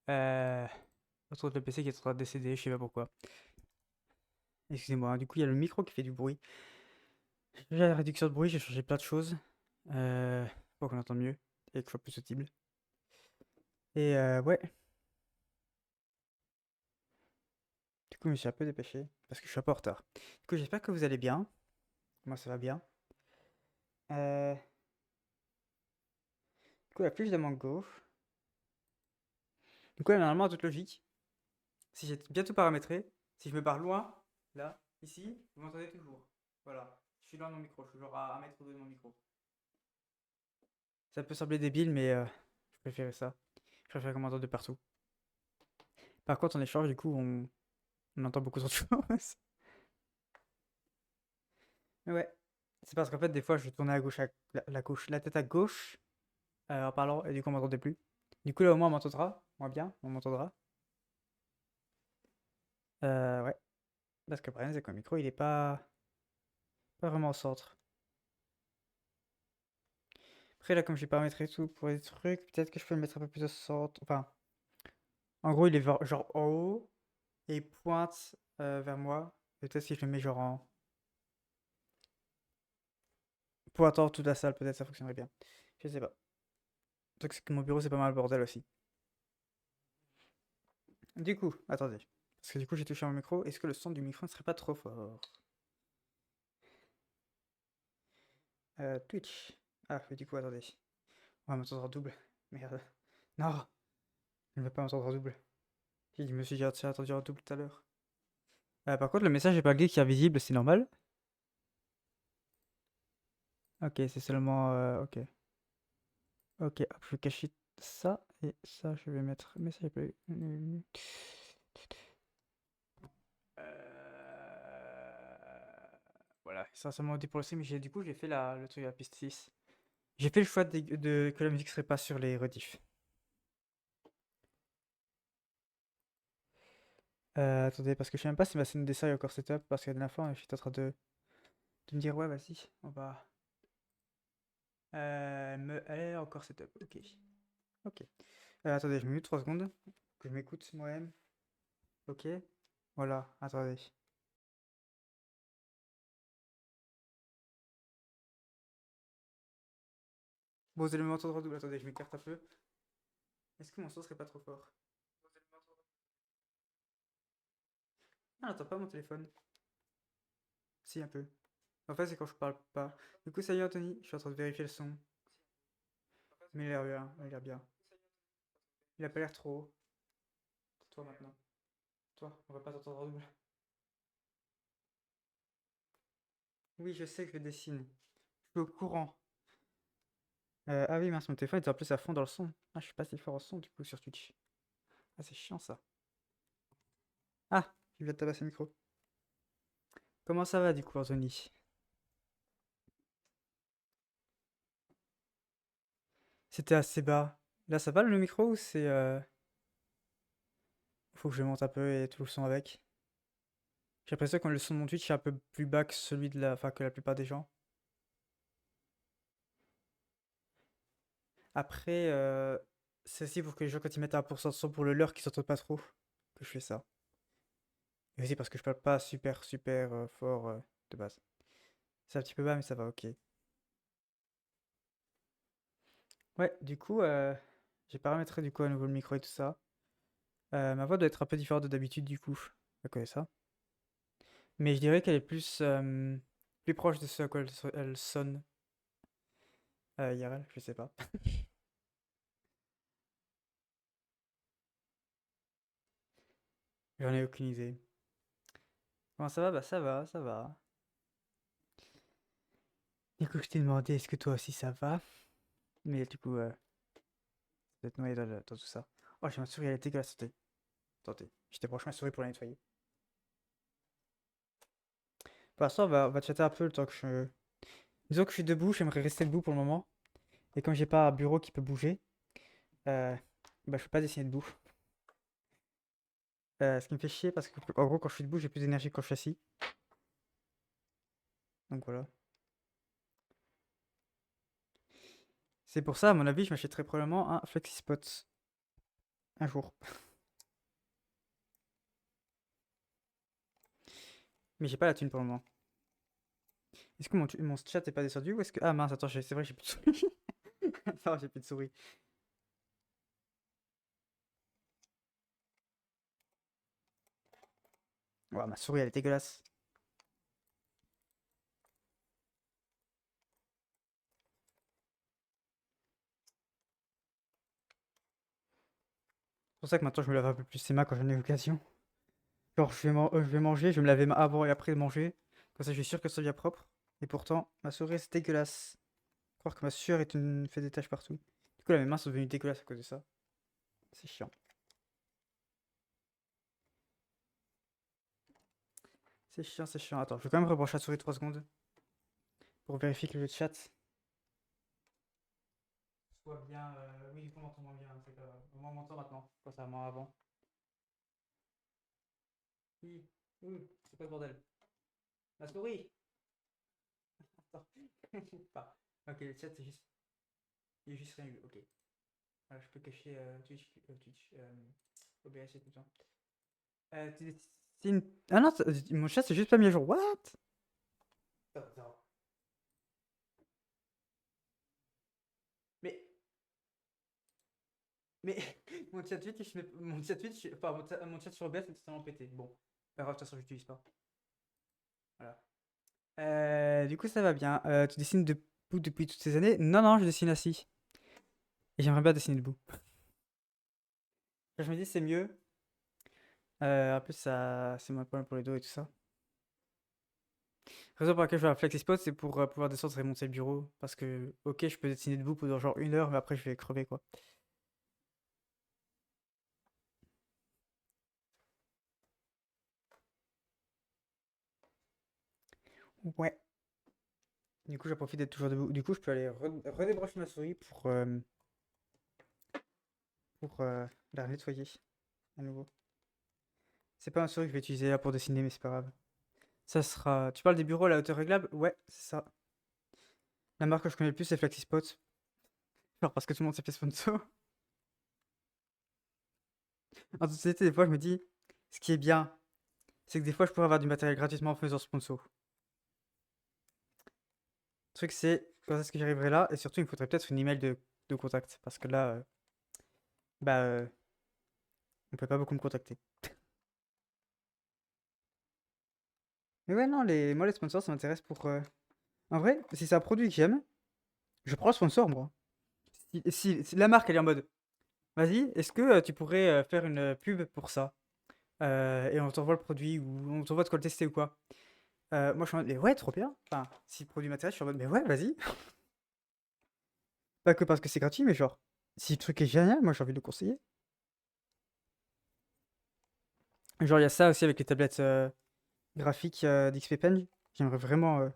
Euh, Autour de le PC qui est en train de décéder, je sais pas pourquoi. Excusez-moi, hein, du coup il y a le micro qui fait du bruit. J'ai changé la réduction de bruit, j'ai changé plein de choses. Pour qu'on entende mieux et que ce soit plus audible. Et ouais, du coup je me suis un peu dépêché parce que je suis un peu en retard. Du coup j'espère que vous allez bien. Moi ça va bien. Euh, du coup la plus de mango. Du coup normalement en toute logique, si j'ai bien tout paramétré, si je me barre loin, là, ici, vous m'entendez toujours. Voilà, je suis loin de mon micro, je suis genre à 1 mètre de mon micro. Ça peut sembler débile, mais je préférais ça. Je préfère qu'on m'entende de partout. Par contre, en échange, du coup, on entend beaucoup trop de choses. Mais ouais, c'est parce qu'en fait, des fois, je tournais à gauche, la tête à gauche en parlant, et du coup, on m'entendait plus. Du coup, là, au moins, on m'entendra. Moins bien, on m'entendra. Ouais, parce que le problème, c'est que le micro, il est pas vraiment au centre. Après, là, comme j'ai paramétré tout pour les trucs, peut-être que je peux le mettre un peu plus au centre. Enfin, en gros, il est genre en haut et il pointe vers moi. Peut-être si je le mets genre en pointant toute la salle, peut-être ça fonctionnerait bien. Je sais pas. Le truc, c'est que mon bureau, c'est pas mal le bordel aussi. Du coup, attendez. Parce que du coup, j'ai touché mon micro. Est-ce que le son du micro ne serait pas trop fort? Twitch. Ah, mais du coup, attendez. On va m'entendre en double. Merde. Non, je ne vais pas m'entendre en double. Je me suis déjà entendu en double tout à l'heure. Par contre, le message est pas gay qui est visible, c'est normal. Ok, c'est seulement. Ok. Ok, hop, je vais cacher ça. Et ça, je vais mettre. Message pas. Voilà, c'est seulement dit pour le stream, mais du coup, j'ai fait le truc à la piste 6. J'ai fait le choix que la musique serait pas sur les rediffs. Attendez, parce que je sais même pas si ma scène dessin est encore setup, parce que la dernière fois, j'étais en train de me dire, ouais, vas-y, on va. Elle est encore setup, ok. Ok. Attendez, je me mute 3 secondes, que je m'écoute moi-même. Ok. Voilà, attendez. Bon, vous allez m'entendre en double, attendez, je m'écarte un peu. Est-ce que mon son serait pas trop fort? Ah, j'entends pas mon téléphone. Si, un peu. En fait, c'est quand je parle pas. Du coup, ça y est, Anthony, je suis en train de vérifier le son. Mais il a l'air bien, il a l'air bien. Il a pas l'air trop haut. Toi maintenant. Toi, on va pas t'entendre en double. Oui, je sais que je dessine. Je suis au courant. Ah oui, mince, mon téléphone est en plus à fond dans le son. Ah, je suis pas si fort au son du coup sur Twitch. Ah, c'est chiant ça. Ah, je viens de tabasser le micro. Comment ça va du coup, Anthony? C'était assez bas. Là, ça va le micro ou c'est. Faut que je monte un peu et tout le son avec? J'ai l'impression que le son de mon Twitch est un peu plus bas que celui de la. Enfin, que la plupart des gens. Après, c'est aussi pour que les gens, quand ils mettent 1% de son pour le leur, qu'ils s'entendent pas trop, que je fais ça. Et aussi parce que je parle pas super, super fort de base. C'est un petit peu bas, mais ça va, ok. Ouais, du coup, j'ai paramétré du coup à nouveau le micro et tout ça. Ma voix doit être un peu différente de d'habitude, du coup. Je connais ça. Mais je dirais qu'elle est plus proche de ce à quoi elle sonne IRL, je sais pas. J'en ai aucune idée. Comment ça va? Bah ça va, ça va. Du coup, je t'ai demandé est-ce que toi aussi ça va? Mais du coup, vous êtes noyé dans tout ça. Oh, j'ai ma souris, elle est dégueulasse. Attendez. J'étais branché ma souris pour la nettoyer. Pour l'instant, on va chatter un peu le temps que je. Disons que je suis debout, j'aimerais rester debout pour le moment. Et comme j'ai pas un bureau qui peut bouger, euh, bah je peux pas dessiner debout. Ce qui me fait chier parce que, en gros, quand je suis debout, j'ai plus d'énergie que quand je suis assis. Donc voilà. C'est pour ça, à mon avis, je m'achèterais probablement un FlexiSpot. Un jour. Mais j'ai pas la thune pour le moment. Est-ce que mon chat est pas descendu ou est-ce que... Ah mince, attends, c'est vrai, j'ai plus de souris. Non, j'ai plus de souris. Ouah, ma souris, elle est dégueulasse. C'est pour ça que maintenant je me lave un peu plus les mains quand j'en ai l'occasion. Genre, je vais manger, je vais me laver les mains avant et après de manger. Comme ça, je suis sûr que ça devient propre. Et pourtant, ma souris, c'est dégueulasse. Croire que ma sueur fait des taches partout. Du coup, là, mes mains sont devenues dégueulasses à cause de ça. C'est chiant. C'est chiant, c'est chiant. Attends, je vais quand même rebrancher la souris 3 secondes pour vérifier que le chat soit bien. Oui, du coup, on m'entend moins bien, c'est pas grave. On m'entend maintenant, contrairement à avant. Oui, oui, c'est quoi ce bordel? La souris! Attends, pas. Ok, le chat, c'est juste. Il y a juste rien eu, ok. Voilà, je peux cacher Twitch, OBS et tout ça. Ah non, mon chat, c'est juste pas mis à jour. What? Attends. Mais, mais, mon chat Twitch, enfin, mon chat sur OBS est totalement pété. Bon, pas grave, de toute façon, j'utilise pas. Voilà. Du coup, ça va bien. Tu dessines debout depuis toutes ces années? Non, non, je dessine assis. Et j'aimerais bien dessiner debout. Je me dis, c'est mieux. En plus, ça, c'est moins de problème pour les dos et tout ça. La raison pour laquelle je vais à FlexiSpot, c'est pour pouvoir descendre et monter le bureau. Parce que, ok, je peux dessiner debout pendant genre 1 heure, mais après, je vais crever, quoi. Ouais. Du coup, j'en profite d'être toujours debout. Du coup, je peux aller redébrancher ma souris pour la nettoyer à nouveau. C'est pas ma souris que je vais utiliser là pour dessiner, mais c'est pas grave. Ça sera. Tu parles des bureaux à la hauteur réglable? Ouais, c'est ça. La marque que je connais le plus, c'est FlexiSpot. Genre parce que tout le monde s'est fait sponsor. En toute société, des fois, je me dis, ce qui est bien, c'est que des fois, je pourrais avoir du matériel gratuitement en faisant sponsor. Le truc, c'est quand est-ce que j'arriverai là, et surtout, il me faudrait peut-être une email de contact, parce que là, bah, on peut pas beaucoup me contacter. Mais ouais, non, moi, les sponsors, ça m'intéresse pour. En vrai, si c'est un produit que j'aime, je prends le sponsor, moi. Si la marque, elle est en mode, vas-y, est-ce que tu pourrais faire une pub pour ça? Et on t'envoie le produit, ou on t'envoie de quoi le tester ou quoi. Moi, je suis en mode, mais ouais, trop bien. Enfin, si le produit m'intéresse, je suis en mode, mais ouais, vas-y. Pas que parce que c'est gratuit, mais genre, si le truc est génial, moi, j'ai envie de le conseiller. Genre, il y a ça aussi avec les tablettes graphiques d'XP Pen. J'aimerais vraiment.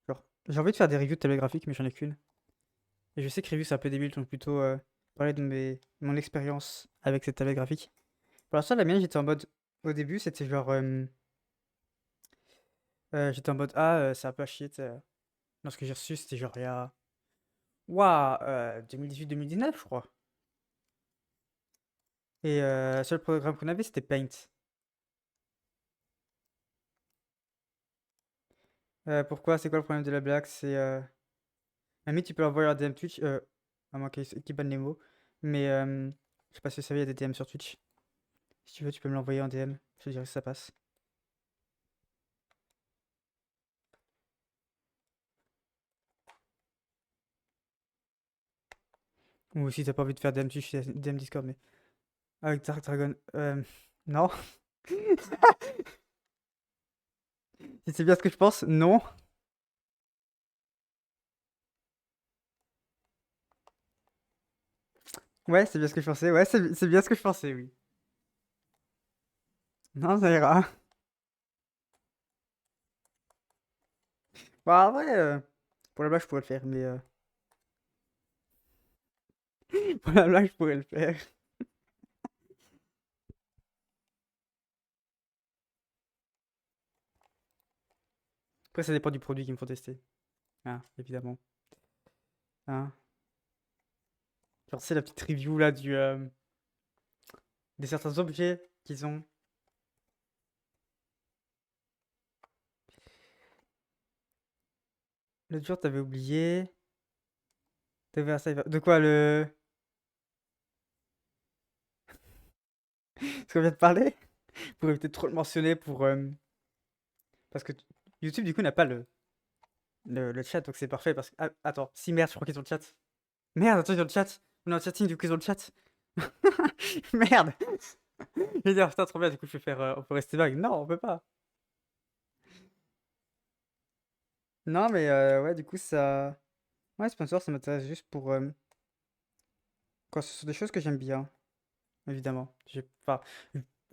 Genre, j'ai envie de faire des reviews de tablettes graphiques, mais j'en ai qu'une. Et je sais que review, c'est un peu débile, donc plutôt parler de mon expérience avec cette tablette graphique. Pour l'instant, la mienne, j'étais en mode. Au début, c'était genre. J'étais en mode, ah, c'est un peu à chier, tu sais. Lorsque j'ai reçu, c'était genre il y a. Waouh, 2018-2019, je crois. Et le seul programme qu'on avait, c'était Paint. Pourquoi? C'est quoi le problème de la blague? C'est. Ami, tu peux envoyer un DM Twitch, à moins qu'il banne les mots. Mais je sais pas si vous savez, il y a des DM sur Twitch. Si tu veux, tu peux me l'envoyer en DM. Je te dirai si ça passe. Ou si t'as pas envie de faire DM Twitch, DM Discord, mais. Avec Dark Dragon. Non. Si c'est bien ce que je pense, non. Ouais, c'est bien ce que je pensais. Ouais, c'est bien ce que je pensais, oui. Non, ça ira. Bah, en vrai, pour la blague, je pourrais le faire, mais. Pour la blague, je pourrais le faire. Après, ça dépend du produit qu'il me faut tester. Ah, évidemment. Hein. Genre, c'est la petite review là des certains objets qu'ils ont. L'autre jour, t'avais oublié. T'avais un cyber. De quoi le. Ce qu'on vient de parler? Pour éviter de trop le mentionner pour. Parce que YouTube, du coup, n'a pas le chat, donc c'est parfait. Parce que. Ah, attends, si merde, je crois qu'ils ont le chat. Merde, attends, ils ont le chat. On est en chatting, du coup, ils ont le chat. Merde! Je vais dire, putain, trop bien, du coup, je vais faire. On peut rester vague. Non, on peut pas. Non, mais ouais, du coup, ça. Ouais, sponsor, ça m'intéresse juste pour. Quand ce sont des choses que j'aime bien, évidemment. Enfin,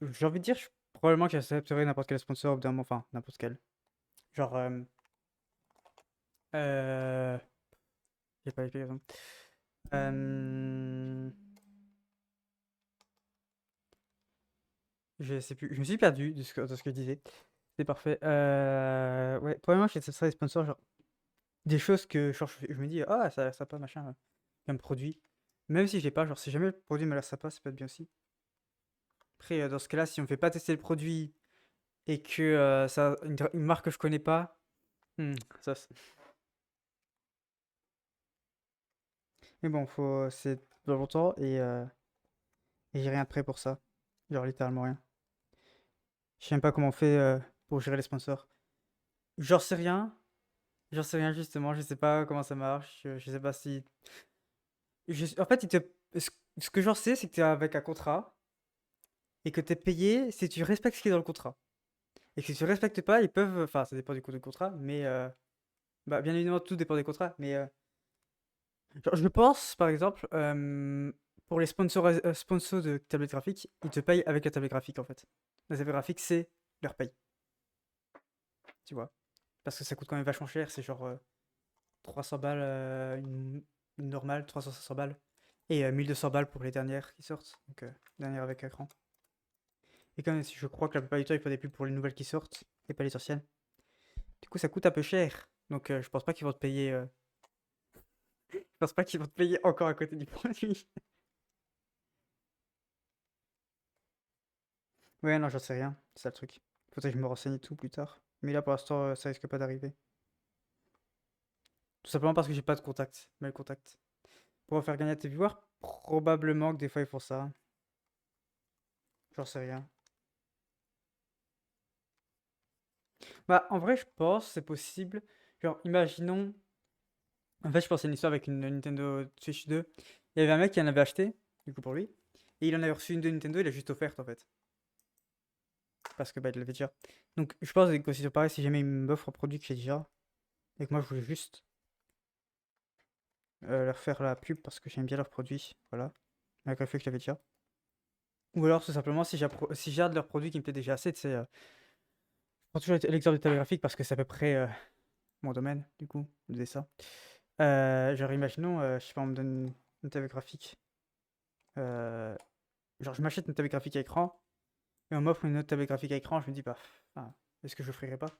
j'ai envie de dire, probablement que j'accepterai n'importe quel sponsor au bout d'un moment. Enfin, n'importe quel. Genre. Euh... J'ai pas écrit, par exemple. Euh... Je sais plus. Je me suis perdu de ce que je disais. C'est parfait. Ouais, probablement que ce serait des sponsors, genre. Des choses que genre, je me dis, ah, ça pas machin, comme produit. Même si j'ai pas, genre, si jamais le produit me l'air sympa, ça peut être bien aussi. Après, dans ce cas-là, si on me fait pas tester le produit et que ça, une marque que je connais pas, ça, mais bon, c'est dans longtemps et j'ai rien de prêt pour ça. Genre, littéralement rien. Je sais même pas comment on fait pour gérer les sponsors. J'en sais rien. J'en sais rien, justement. Je sais pas comment ça marche. Je sais pas si. En fait, ce que j'en sais, c'est que tu es avec un contrat et que tu es payé si tu respectes ce qui est dans le contrat. Et que si tu respectes pas, ils peuvent. Enfin, ça dépend du coup du contrat, mais. Bah, bien évidemment, tout dépend des contrats. Mais genre, je pense, par exemple, pour les sponsors de tablette graphique, ils te payent avec la tablette graphique en fait. La tablette graphique, c'est leur paye, tu vois. Parce que ça coûte quand même vachement cher, c'est genre 300 balles, une normale, 300-500 balles. Et 1200 balles pour les dernières qui sortent, donc dernières avec écran. Et quand même, je crois que la plupart du temps, ils font des pubs pour les nouvelles qui sortent, et pas les anciennes. Du coup, ça coûte un peu cher. Donc je pense pas qu'ils vont te payer. Je pense pas qu'ils vont te payer encore à côté du produit. Ouais, non, j'en sais rien. C'est ça le truc. Faudrait que je me renseigne et tout plus tard. Mais là, pour l'instant, ça risque pas d'arriver. Tout simplement parce que j'ai pas de contact. Mail contact. Pour faire gagner à tes viewers, probablement que des fois ils font ça. J'en sais rien. Bah, en vrai, je pense, c'est possible. Genre, imaginons. En fait, je pensais à une histoire avec une Nintendo Switch 2. Il y avait un mec qui en avait acheté, du coup pour lui. Et il en avait reçu une de Nintendo, il l'a juste offerte en fait. Parce que bah, il l'avait déjà. Donc, je pense que c'est pareil si jamais il m'offre un produit que j'ai déjà. Et que moi, je voulais juste leur faire la pub parce que j'aime bien leurs produits. Voilà. Malgré le fait que je l'avais déjà. Ou alors, tout simplement, si j'ai de leurs produits qui me plaît déjà assez, tu sais. Je prends toujours l'exemple de table graphique parce que c'est à peu près mon domaine, du coup, le dessin. Genre, imaginons, je sais pas, on me donne une table graphique. euh, genre, je m'achète une table graphique à écran et on m'offre une autre table graphique à écran. Je me dis, bah, ah, est-ce que je ferai pas?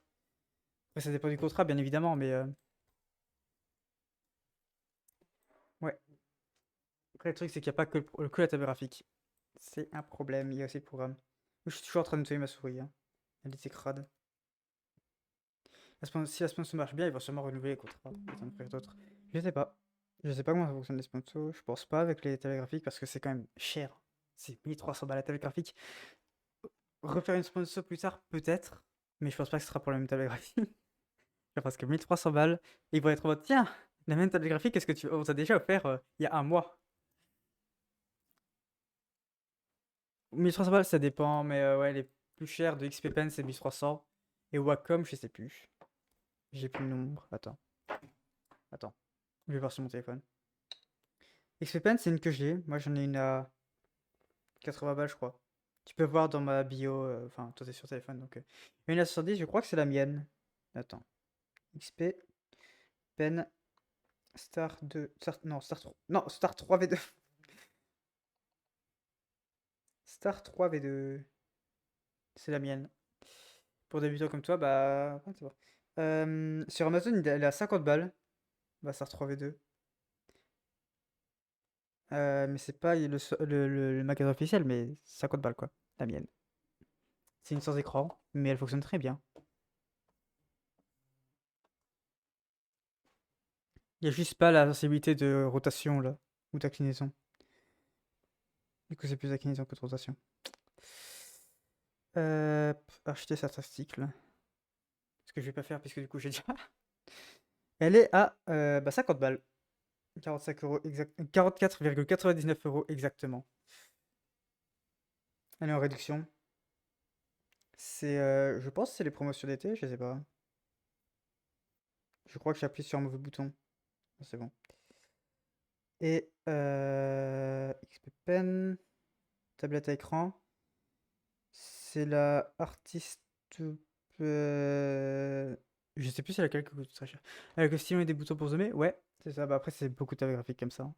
Après, ça dépend du contrat, bien évidemment, mais ouais. Après, le truc, c'est qu'il n'y a pas que la table graphique. C'est un problème, il y a aussi le programme. Je suis toujours en train de nettoyer ma souris, hein. Elle était crade. Si la sponsor marche bien, ils vont sûrement renouveler les contrats et en faire d'autres. Je sais pas. Je sais pas comment ça fonctionne les sponsors. Je pense pas avec les télégraphiques parce que c'est quand même cher. C'est 1300 balles la télégraphique. Refaire une sponsor plus tard, peut-être. Mais je pense pas que ce sera pour la même télégraphie. Parce que 1300 balles, ils vont être en mode tiens, la même télégraphie, qu'est-ce que tu. On t'a déjà offert il y a un mois. 1300 balles, ça dépend, mais ouais, les plus chers de XP Pen, c'est 1300. Et Wacom, je sais plus. J'ai plus le nombre. Attends. Je vais voir sur mon téléphone. XP Pen, c'est une que j'ai. Moi, j'en ai une à 80 balles, je crois. Tu peux voir dans ma bio. Enfin, toi, t'es sur téléphone, donc. Une à 70, je crois que c'est la mienne. Attends. XP Pen Star 2. Non, Star 3. Non, Star 3 V2. Star 3 V2. C'est la mienne. Pour débutants comme toi, bah. Ouais, c'est bon. Sur Amazon, elle est à 50 balles. Bah, Star 3 V2. Mais c'est pas le magasin officiel, mais 50 balles, quoi. La mienne. C'est une sans écran, mais elle fonctionne très bien. Il y a juste pas la sensibilité de rotation, là, ou d'inclinaison. Du coup, c'est plus inclinaison que de rotation. Acheter cet article. Ce que je vais pas faire, puisque du coup, j'ai déjà. Elle est à 50 balles. 45 euros exact. 44,99 € exactement. Elle est en réduction. Je pense que c'est les promotions d'été, je sais pas. Je crois que j'ai appuyé sur un mauvais bouton. Ah, c'est bon. Et XP Pen, tablette à écran. C'est la artiste. Je sais plus c'est laquelle qui coûte très cher. Avec le stylo et des boutons pour zoomer? Ouais, c'est ça. Bah après, c'est beaucoup de graphique comme ça, hein.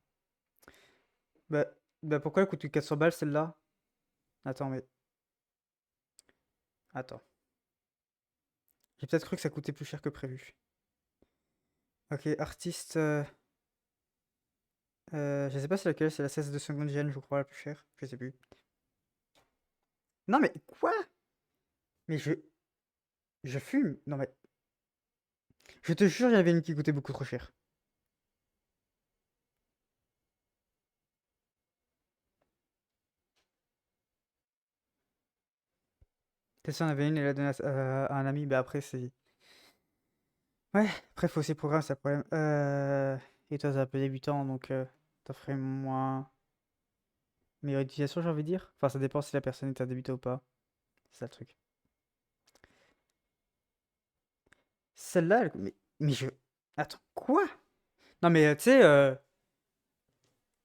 Bah, pourquoi elle coûte que 400 balles celle-là? Attends, mais. Attends. J'ai peut-être cru que ça coûtait plus cher que prévu. Ok, artiste. Je sais pas c'est laquelle, c'est la 16 de seconde gen, je crois, la plus chère. Je sais plus. Non, mais quoi? Mais je fume. Non, mais. Je te jure, il y avait une qui coûtait beaucoup trop cher. C'est ça, on avait une, elle a donné à un ami, bah après, c'est. Ouais, après, faut aussi programmer, c'est le problème. Et toi, t'es un peu débutant, donc t'en ferais moins. Meilleure utilisation, j'ai envie de dire. Enfin, ça dépend si la personne est un débutant ou pas. C'est ça le truc. Celle-là, mais je. Attends, quoi? Non, mais tu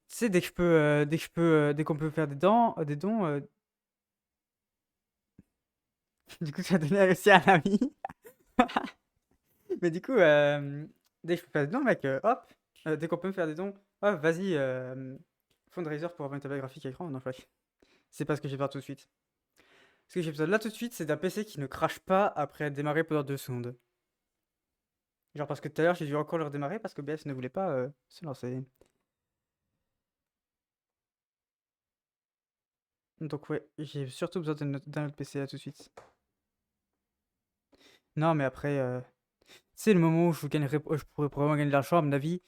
sais, dès qu'on peut faire des dons, du coup, tu as donné aussi à un ami. Mais du coup, dès que je peux faire des dons, mec, hop, dès qu'on peut me faire des dons, hop, vas-y, fundraiser pour avoir une tablette graphique à écran. Non, c'est pas ce que j'ai besoin tout de suite. Ce que j'ai besoin là tout de suite, c'est d'un PC qui ne crache pas après être démarré pendant 2 secondes. Genre parce que tout à l'heure, j'ai dû encore le redémarrer parce que BS ne voulait pas se lancer. Donc ouais, j'ai surtout besoin d'un autre PC là tout de suite. Non, mais après, c'est le moment où je pourrais probablement gagner de l'argent, à mon avis.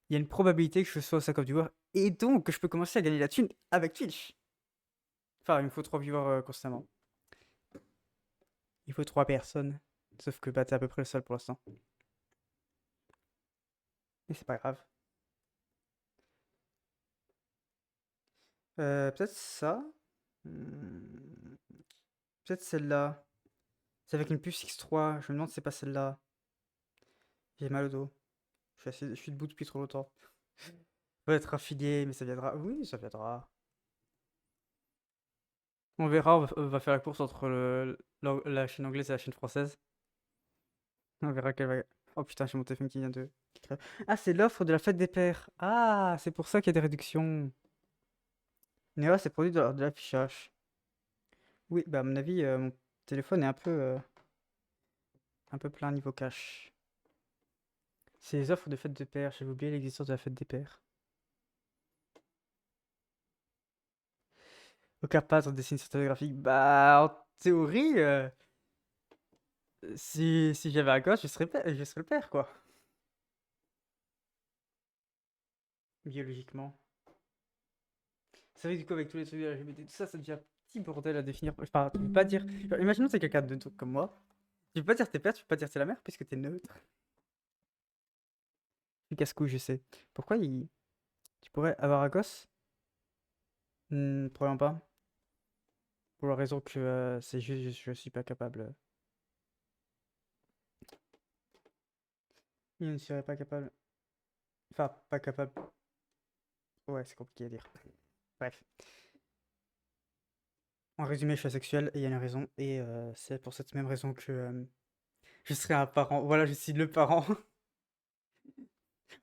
Il y a une probabilité que je sois au 50 viewers et donc que je peux commencer à gagner la thune avec Twitch. Enfin, il me faut 3 viewers constamment. Il faut 3 personnes. Sauf que bah, t'es à peu près le seul pour l'instant. Mais c'est pas grave. Peut-être ça. Hmm, peut-être celle-là. C'est avec une puce X3. Je me demande si c'est pas celle-là. J'ai mal au dos. Je suis debout depuis trop longtemps. Va être affilié, mais ça viendra. Oui, ça viendra. On verra, on va faire la course entre la chaîne anglaise et la chaîne française. On verra quelle va. Oh putain, j'ai mon téléphone qui vient de. Ah, c'est l'offre de la fête des pères. Ah, c'est pour ça qu'il y a des réductions. Néo, c'est produit de l'affichage. Oui, bah à mon avis, mon téléphone est un peu plein niveau cash. C'est les offres de fête des pères. J'avais oublié l'existence de la fête des pères. Aucun peintre dessine photographique. Bah, en théorie, si j'avais un gosse, je serais le père, quoi. Biologiquement. C'est vrai que du coup, avec tous les trucs de LGBT, tout ça, ça devient un petit bordel à définir. Enfin, tu peux pas dire. Genre, imaginons que c'est quelqu'un de comme moi. Tu peux pas dire t'es père, tu peux pas dire t'es la mère, puisque t'es neutre. C'est casse-couille, je sais. Pourquoi tu pourrais avoir un gosse? Probablement pas. Pour la raison que c'est juste, je suis pas capable. Il ne serait pas capable. Enfin, pas capable. Ouais, c'est compliqué à dire. Bref. En résumé, je suis asexuel et il y a une raison. Et c'est pour cette même raison que je serai un parent. Voilà, je suis le parent.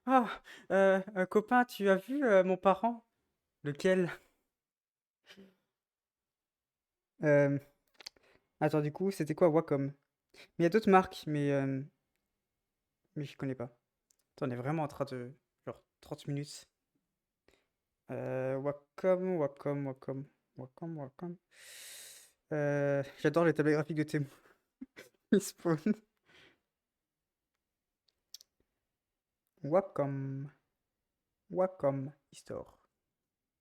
Ah, copain, tu as vu mon parent? Lequel? Euh, Attends, du coup, c'était quoi Wacom? Mais il y a d'autres marques, mais je connais pas. Attends, on est vraiment en train de. Genre, 30 minutes. Wacom, Wacom, Wacom, Wacom, Wacom. J'adore les tablettes graphiques de Temu. Ils spawn. Wacom, Wacom, Store.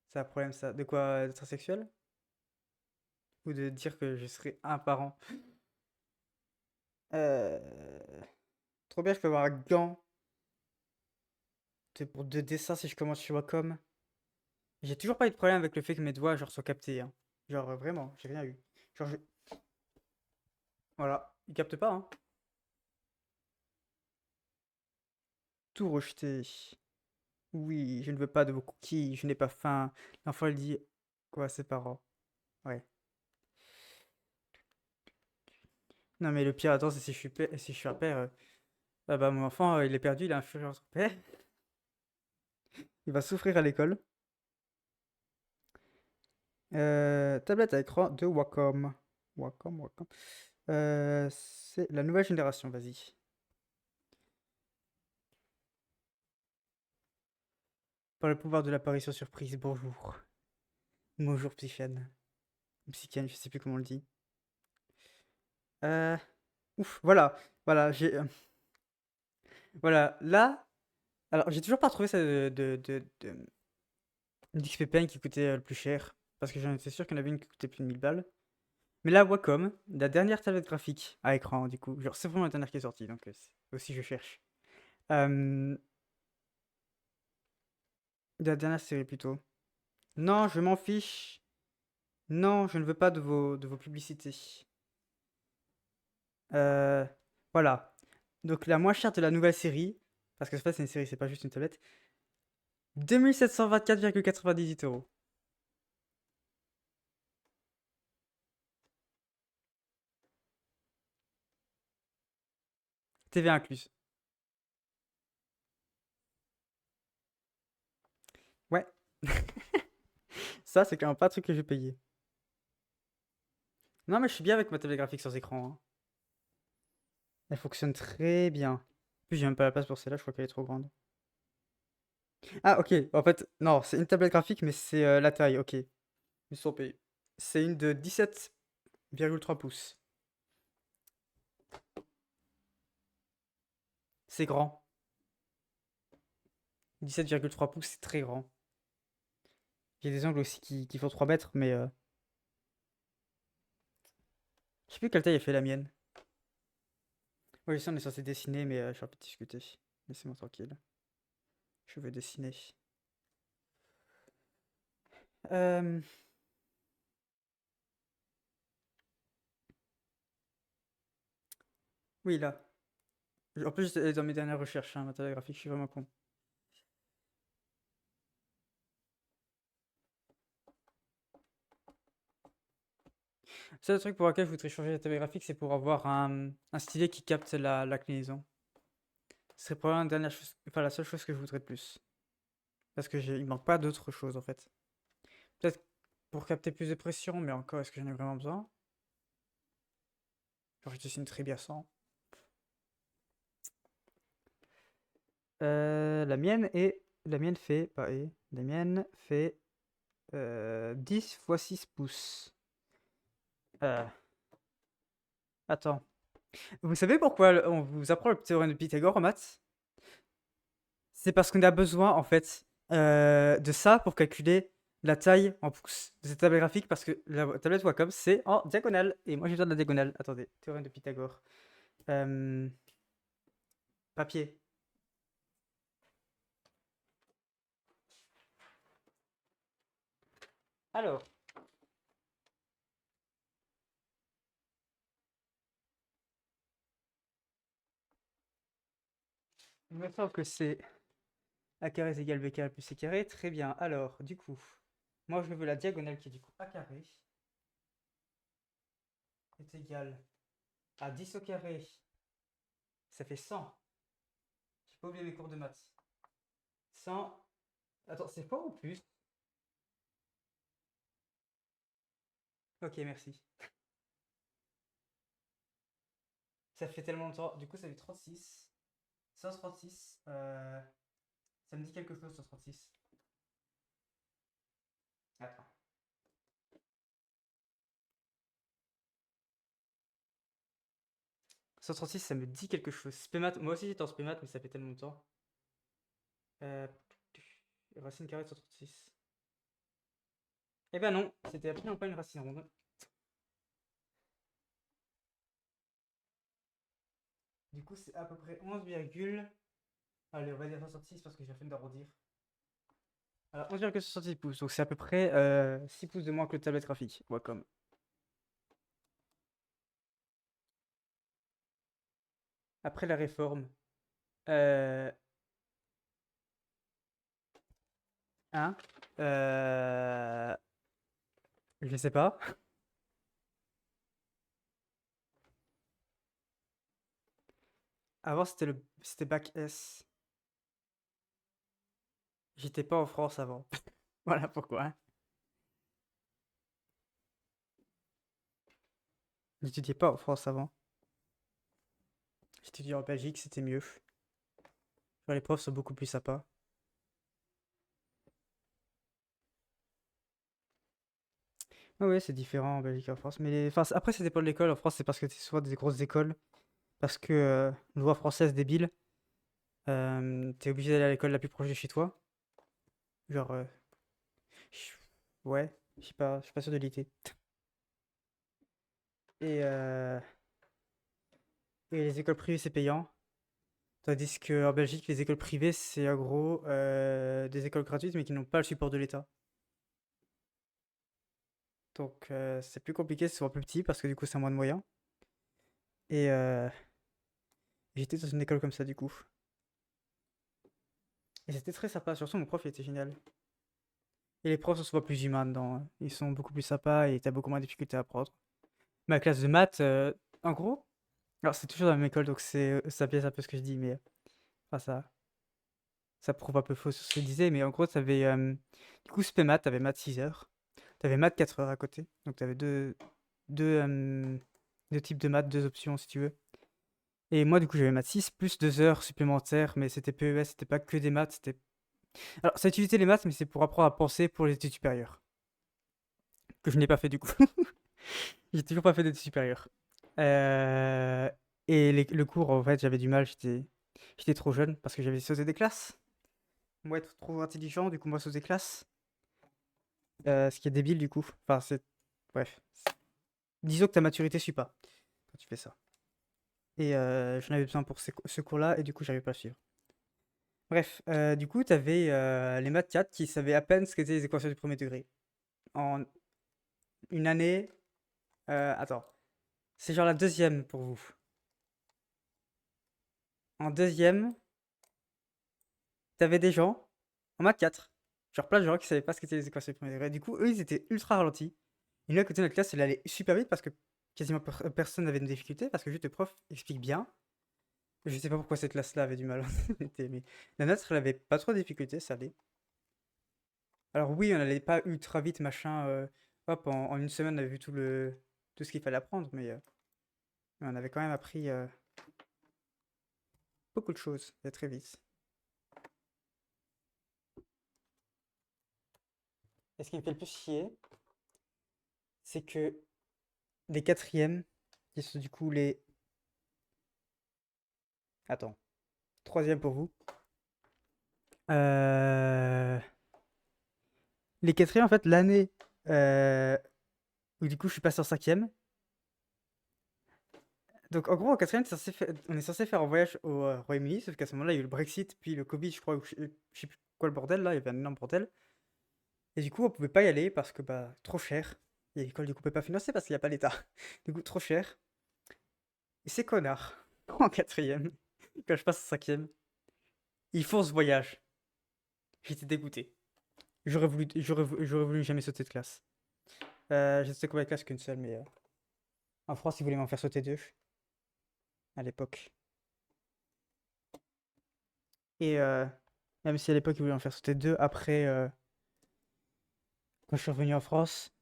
C'est un problème ça. De quoi? D'être sexuel? Ou de dire que je serais un parent? Euh... Trop bien, je peux avoir un gant pour 2 dessins si je commence chez Wacom. J'ai toujours pas eu de problème avec le fait que mes doigts genre soient captés, hein. Genre vraiment, j'ai rien eu. Genre voilà, ils captent pas, hein. Tout rejeté. Oui, je ne veux pas de vos cookies, je n'ai pas faim. L'enfant il dit quoi à ses parents? Ouais. Non mais le pire, attends, c'est si je suis si je suis un père. Ah bah mon enfant, il est perdu, il est inférieur à son père. Il va souffrir à l'école. Tablette à écran de Wacom. Wacom, Wacom. C'est la nouvelle génération, vas-y. Par le pouvoir de l'apparition surprise, bonjour. Bonjour, Psychiane. Psychiane, je sais plus comment on le dit. Euh, Ouf, voilà. Voilà, voilà, là... Alors, j'ai toujours pas trouvé ça de d'XP Pen qui coûtait le plus cher. Parce que j'en étais sûr qu'il y en avait une qui coûtait plus de 1000 balles. Mais là, Wacom, la dernière tablette graphique à écran, du coup. Genre, c'est vraiment la dernière qui est sortie, donc aussi je cherche. Euh, la dernière série plutôt. Non, je m'en fiche. Non, je ne veux pas de vos publicités. Euh, voilà. Donc la moins chère de la nouvelle série, parce que en fait c'est une série, c'est pas juste une tablette, 2724,98 €. TVA incluse. Ouais. Ça, c'est quand même pas un truc que je vais payer. Non, mais je suis bien avec ma tablette graphique sans écran, hein. Elle fonctionne très bien. En plus, j'ai même pas la place pour celle-là, je crois qu'elle est trop grande. Ah, ok. En fait, non, c'est une tablette graphique, mais c'est la taille, ok. Ils sont payés. C'est une de 17,3 pouces. C'est grand. 17,3 pouces, c'est très grand. J'ai des angles aussi qui font 3 mètres, mais je sais plus quelle taille elle fait la mienne. Oui, je sais, on est censé dessiner, mais je suis un peu discuter. Laissez-moi tranquille. Je veux dessiner. Euh, oui, là. En plus, dans mes dernières recherches, hein, matériel graphique, je suis vraiment con. C'est le truc pour lequel je voudrais changer la tablette graphique, c'est pour avoir un stylet qui capte la clinaison. Ce serait probablement la dernière chose, enfin la seule chose que je voudrais de plus. Parce que il manque pas d'autres choses en fait. Peut-être pour capter plus de pression, mais encore, est-ce que j'en ai vraiment besoin? Genre, je dessine très bien sans. La mienne fait, pas et, la mienne fait 10 fois 6 pouces. Euh, attends. Vous savez pourquoi on vous apprend le théorème de Pythagore en maths? C'est parce qu'on a besoin, en fait, de ça pour calculer la taille en pouces de cette table graphique parce que la tablette Wacom, c'est en diagonale. Et moi, j'ai besoin de la diagonale. Attendez, théorème de Pythagore. Euh, papier. Alors, il me semble que c'est A carré est égal B carré plus C carré. Très bien. Alors, du coup, moi, je veux la diagonale qui est du coup A carré est égale à 10 au carré. Ça fait 100. J'ai pas oublié mes cours de maths. 100. Attends, c'est quoi ou plus? Ok, merci. Ça fait tellement longtemps. Du coup, ça fait 36. 136. Ça me dit quelque chose, 136. Attends. 136, ça me dit quelque chose. Spémat, moi aussi j'étais en spémat, mais ça fait tellement longtemps. Euh, Racine carrée de 136. Eh ben non, c'était absolument pas une racine ronde. Du coup, c'est à peu près 11, allez, on va dire 66 parce que j'ai la flemme d'arrondir. Alors, 11,66 pouces, donc c'est à peu près 6 pouces de moins que le tablette graphique, Wacom. Après la réforme, euh, hein, euh, je sais pas. Avant, c'était bac S. J'étais pas en France avant. Voilà pourquoi, hein. J'étudiais pas en France avant. J'étudiais en Belgique, c'était mieux. Genre, les profs sont beaucoup plus sympas. Ah ouais, c'est différent en Belgique et en France. Mais enfin, après, ça dépend de l'école. En France, c'est parce que c'est souvent des grosses écoles. Parce que loi française débile, t'es obligé d'aller à l'école la plus proche de chez toi. Genre, je- ouais, je suis pas sûr de l'été. Et, euh, et les écoles privées, c'est payant. Tandis qu'en Belgique, les écoles privées, c'est en gros des écoles gratuites, mais qui n'ont pas le support de l'État. Donc, c'est plus compliqué, c'est souvent plus petit, parce que du coup, c'est moins de moyens. Et j'étais dans une école comme ça, du coup. Et c'était très sympa, surtout mon prof, il était génial. Et les profs sont souvent plus humains dedans, hein. Ils sont beaucoup plus sympas et t'as beaucoup moins de difficultés à apprendre. Ma classe de maths, en gros, alors c'est toujours dans la même école, donc ça biaise un peu ce que je dis, mais enfin, ça prouve un peu faux sur ce que je disais, mais en gros, t'avais du coup spé maths, t'avais maths 6 heures, t'avais maths 4 heures à côté, donc t'avais deux, euh, deux types de maths, deux options si tu veux. Et moi, du coup, j'avais maths 6 plus 2 heures supplémentaires, mais c'était PES, c'était pas que des maths, c'était. Alors, ça utilisait les maths, mais c'est pour apprendre à penser pour les études supérieures, que je n'ai pas fait du coup. J'ai toujours pas fait d'études supérieures. Euh, et le cours, en fait, j'avais du mal, j'étais trop jeune parce que j'avais sauté des classes. Moi, être trop intelligent, du coup, moi, sauter des classes. Ce qui est débile, du coup. Enfin, c'est. Bref. Disons que ta maturité suit pas quand tu fais ça. Et j'en avais besoin pour ce cours-là, et du coup, j'arrivais pas à suivre. Bref, du coup, t'avais les maths 4 qui savaient à peine ce qu'étaient les équations du premier degré. En une année. Attends. C'est genre la deuxième pour vous. En deuxième, t'avais des gens en maths 4. Genre plein de gens qui savaient pas ce qu'étaient les équations du premier degré. Du coup, eux, ils étaient ultra ralentis. Et nous, à côté de notre classe, elle allait super vite parce que quasiment personne n'avait de difficulté parce que juste le prof explique bien. Je sais pas pourquoi cette classe-là avait du mal, mais la nôtre, elle avait pas trop de difficultés, ça allait. Alors oui, on allait pas ultra vite, machin. Hop, en une semaine, on avait vu tout ce qu'il fallait apprendre, mais on avait quand même appris beaucoup de choses et très vite. Et ce qui me fait le plus chier, c'est que les quatrièmes, qui sont du coup les. Attends, troisième pour vous. Euh, Les quatrièmes, en fait, l'année euh, où du coup je suis passé en cinquième. Donc en gros, en quatrième, on est censé faire un voyage au Royaume-Uni, sauf qu'à ce moment-là, il y a eu le Brexit, puis le Covid, je crois, ou je sais plus quoi le bordel, là, il y avait un énorme bordel. Et du coup, on pouvait pas y aller parce que, bah, trop cher. Et l'école, du coup, peut pas financer parce qu'il n'y a pas l'État. Du coup, trop cher. Et ces connards, en quatrième, quand je passe en cinquième, ils font ce voyage. J'étais dégoûté. J'aurais voulu jamais sauter de classe. J'ai sauté combien de classes qu'une seule, mais en France, ils voulaient m'en faire sauter deux à l'époque. Et même si à l'époque, ils voulaient en faire sauter deux, après, quand je suis revenu en France,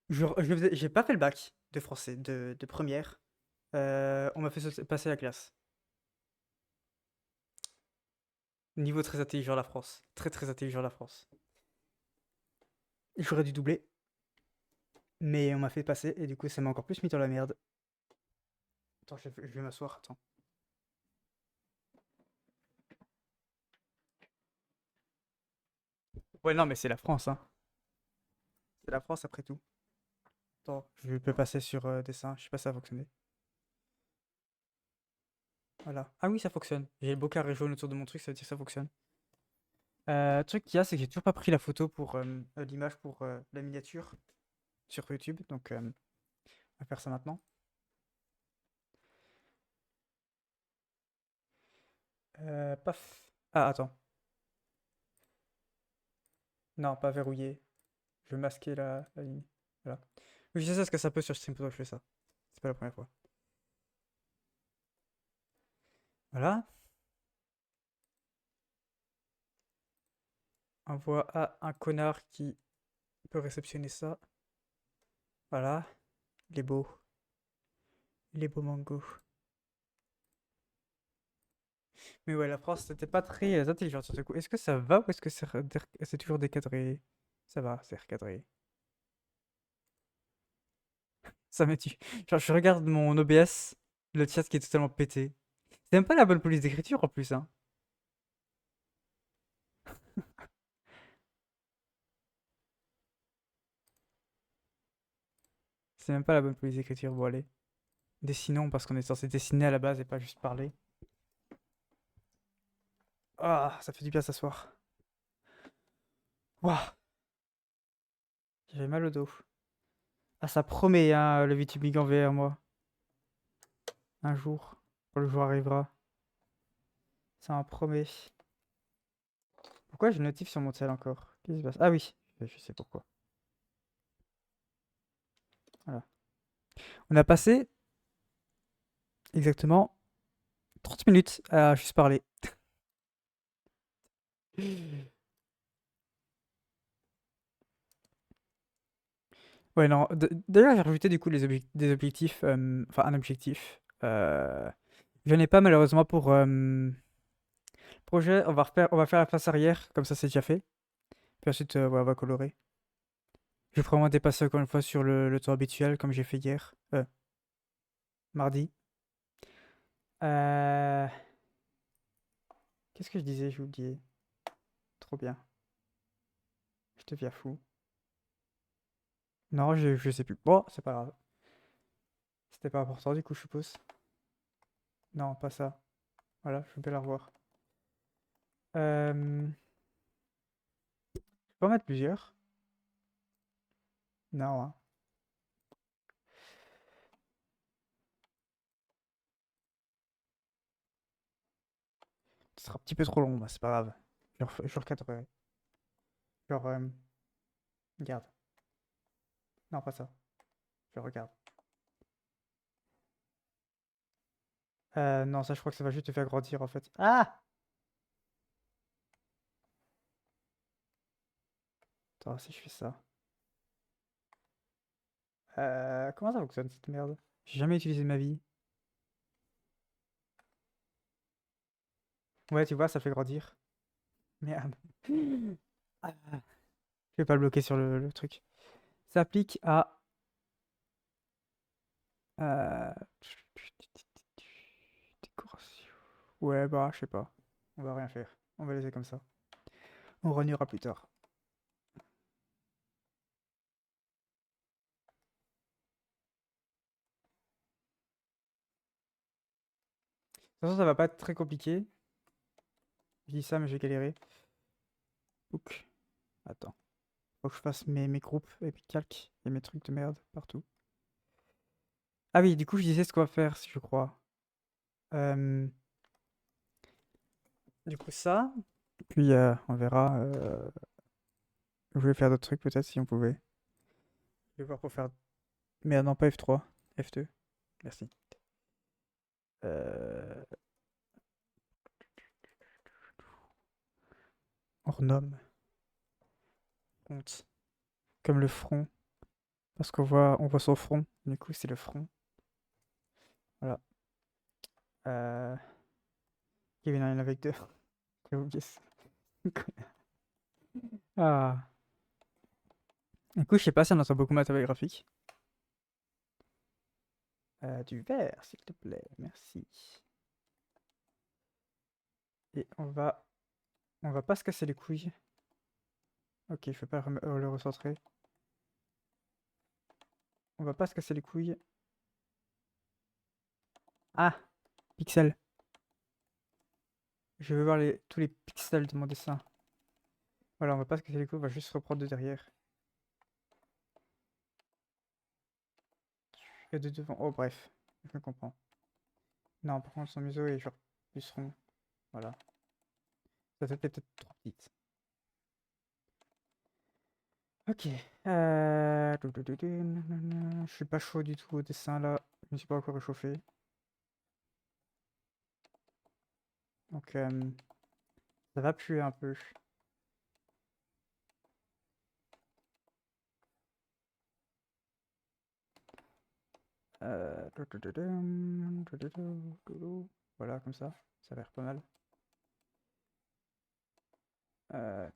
j'ai pas fait le bac de français de première. On m'a fait passer la classe. Niveau très intelligent, la France. Très très intelligent, la France. J'aurais dû doubler. Mais on m'a fait passer et du coup ça m'a encore plus mis dans la merde. Attends, je vais m'asseoir, attends. Ouais, non, mais c'est la France, hein. C'est la France après tout. Attends, je peux passer sur dessin, je sais pas si ça a fonctionné. Voilà. Ah oui, ça fonctionne. J'ai le beau carré jaune autour de mon truc, ça veut dire que ça fonctionne. Le truc qu'il y a, c'est que j'ai toujours pas pris la photo pour l'image pour la miniature sur YouTube, donc on va faire ça maintenant. Paf. Ah, attends. Non, pas verrouillé. Je vais masquer la ligne. Voilà. Oui, je sais ce que ça peut sur Stream, je fais ça. C'est pas la première fois. Voilà. Envoie à un connard qui peut réceptionner ça. Voilà. Il est beau. Il est beau mango. Mais ouais, la France, c'était pas très intelligent sur ce coup. Est-ce que ça va ou est-ce que c'est toujours décadré? Ça va, c'est recadré. Ça me tue. Genre, je regarde mon OBS, le chat qui est totalement pété. C'est même pas la bonne police d'écriture en plus, hein. C'est même pas la bonne police d'écriture. Bon, allez. Dessinons parce qu'on est censé dessiner à la base et pas juste parler. Ah, ça fait du bien s'asseoir. Waouh, j'avais mal au dos. Ah, ça promet, hein, le VTubing en VR, moi. Un jour, quand le jour arrivera. Ça en promet. Pourquoi j'ai une notif sur mon tel encore? Qu'est-ce qui se passe? Ah oui, je sais pourquoi. Voilà. On a passé exactement 30 minutes à juste parler. Ouais, non. D'ailleurs, j'ai rajouté du coup des objectifs. Enfin, un objectif. Je n'ai pas malheureusement pour projet. On va faire la face arrière, comme ça c'est déjà fait. Puis ensuite, ouais, on va colorer. Je vais probablement dépasser encore une fois sur le temps habituel, comme j'ai fait hier. Mardi. Euh, Qu'est-ce que je disais? J'ai oublié. Trop bien. Je deviens fou. Non, je sais plus. Bon, c'est pas grave. C'était pas important du coup, je suppose. Non, pas ça. Voilà, je vais la revoir. Je peux en mettre plusieurs? Non, hein. Ce sera un petit peu trop long, bah, c'est pas grave. Je recadrerai. Genre, regarde. Non, pas ça. Je regarde. Non, ça, je crois que ça va juste te faire grandir en fait. Ah! Attends, si je fais ça. Comment ça fonctionne cette merde? J'ai jamais utilisé de ma vie. Ouais, tu vois, ça fait grandir. Merde. Ah, je vais pas le bloquer sur le truc. Ça applique à. euh, Décoration. Ouais, bah, je sais pas. On va rien faire. On va laisser comme ça. On reniera plus tard. De toute façon, ça va pas être très compliqué. Je dis ça, mais j'ai galéré. Oups. Attends. Faut que je fasse mes groupes et puis calque et mes trucs de merde partout. Ah oui, du coup, je disais ce qu'on va faire, si je crois. Euh, du coup, ça. Puis, on verra. Je voulais faire d'autres trucs, peut-être, si on pouvait. Je vais voir pour faire. Mais non, pas F3. F2. Merci. Euh... On renomme. Compte. Comme le front. Parce on voit son front. Du coup, c'est le front. Voilà. Kevin en avec deux. J'ai oublié ça. Ah. Du coup, je sais pas si on entend beaucoup matériel graphique. Du verre, s'il te plaît, merci. Et on va pas se casser les couilles. Ok, je vais pas le recentrer. On va pas se casser les couilles. Ah, pixels. Je veux voir tous les pixels de mon dessin. Voilà, on va pas se casser les couilles, on va juste reprendre de derrière. Et de devant. Oh, bref, je me comprends. Non, par contre, son museau est genre plus rond. Voilà. Ça fait peut-être trop petite. Ok. Je suis pas chaud du tout au dessin là. Je me suis pas encore réchauffé. Donc, ça va puer un peu. Voilà, comme ça. Ça a l'air pas mal.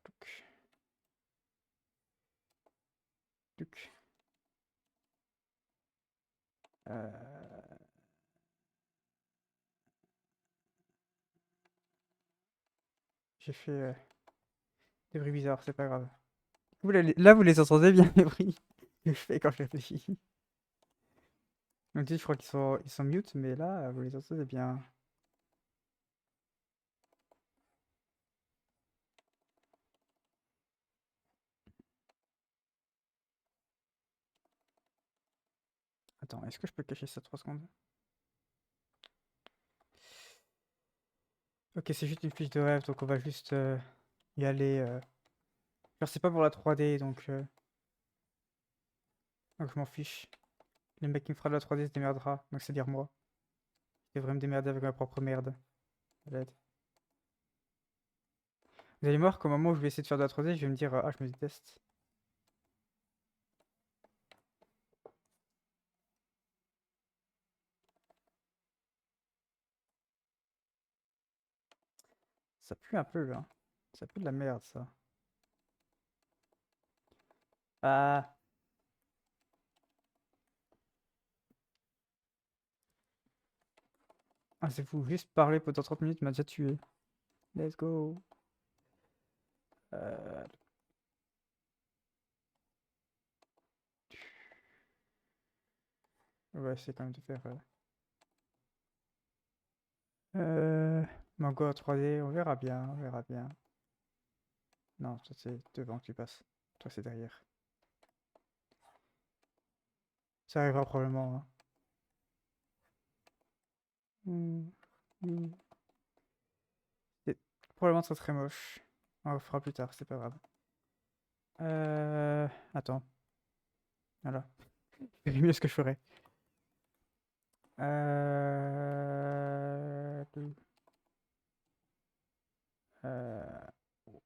Touc, touc. J'ai fait des bruits bizarres, c'est pas grave. Là, vous les entendez bien, les bruits que je fais quand je réfléchis. Donc, je crois ils sont mute, mais là, vous les entendez bien. Attends, est-ce que je peux cacher ça 3 secondes? Ok, c'est juste une fiche de rêve, donc on va juste y aller. Genre, c'est pas pour la 3D, donc je m'en fiche. Le mec qui me fera de la 3D se démerdera, donc c'est-à-dire moi. Je devrais me démerder avec ma propre merde. Ça va être- Vous allez voir qu'au moment où je vais essayer de faire de la 3D, je vais me dire ah, je me déteste. Ça pue un peu, hein. Ça pue de la merde, ça. Ah, ah c'est fou, juste parler pendant 30 minutes m'a déjà tué. Let's go. Euh, On va essayer quand même de faire. Mango en 3D, on verra bien, on verra bien. Non, ça c'est devant que tu passes. Toi c'est derrière. Ça arrivera probablement, hein. Hmm. C'est probablement très très moche. On le fera plus tard, c'est pas grave. Attends, voilà. C'est mieux ce que je ferais. Euh... euh,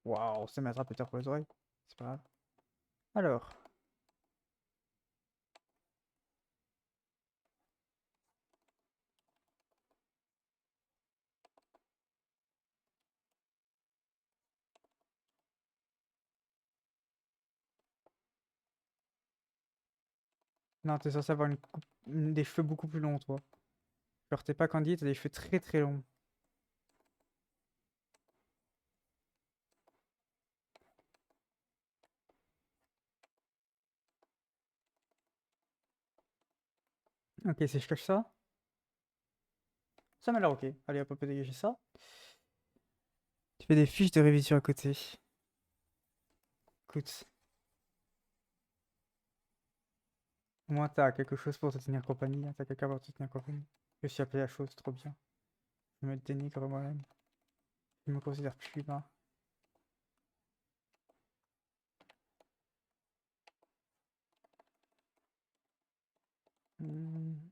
Waouh, ça m'attrape peut-être pour les oreilles. C'est pas grave. Alors, non, t'es censé avoir des cheveux beaucoup plus longs, toi. Genre, t'es pas Candy, t'as des cheveux très très longs. Ok, si je cache ça, ça m'a l'air ok. Allez, hop, on peut dégager ça. Tu fais des fiches de révision à côté. Écoute, au moins t'as quelque chose pour te tenir compagnie, hein. T'as quelqu'un pour te tenir compagnie. Je suis appelé à chose, trop bien. Je me dénigre moi-même. Je me considère plus humain. Hmm.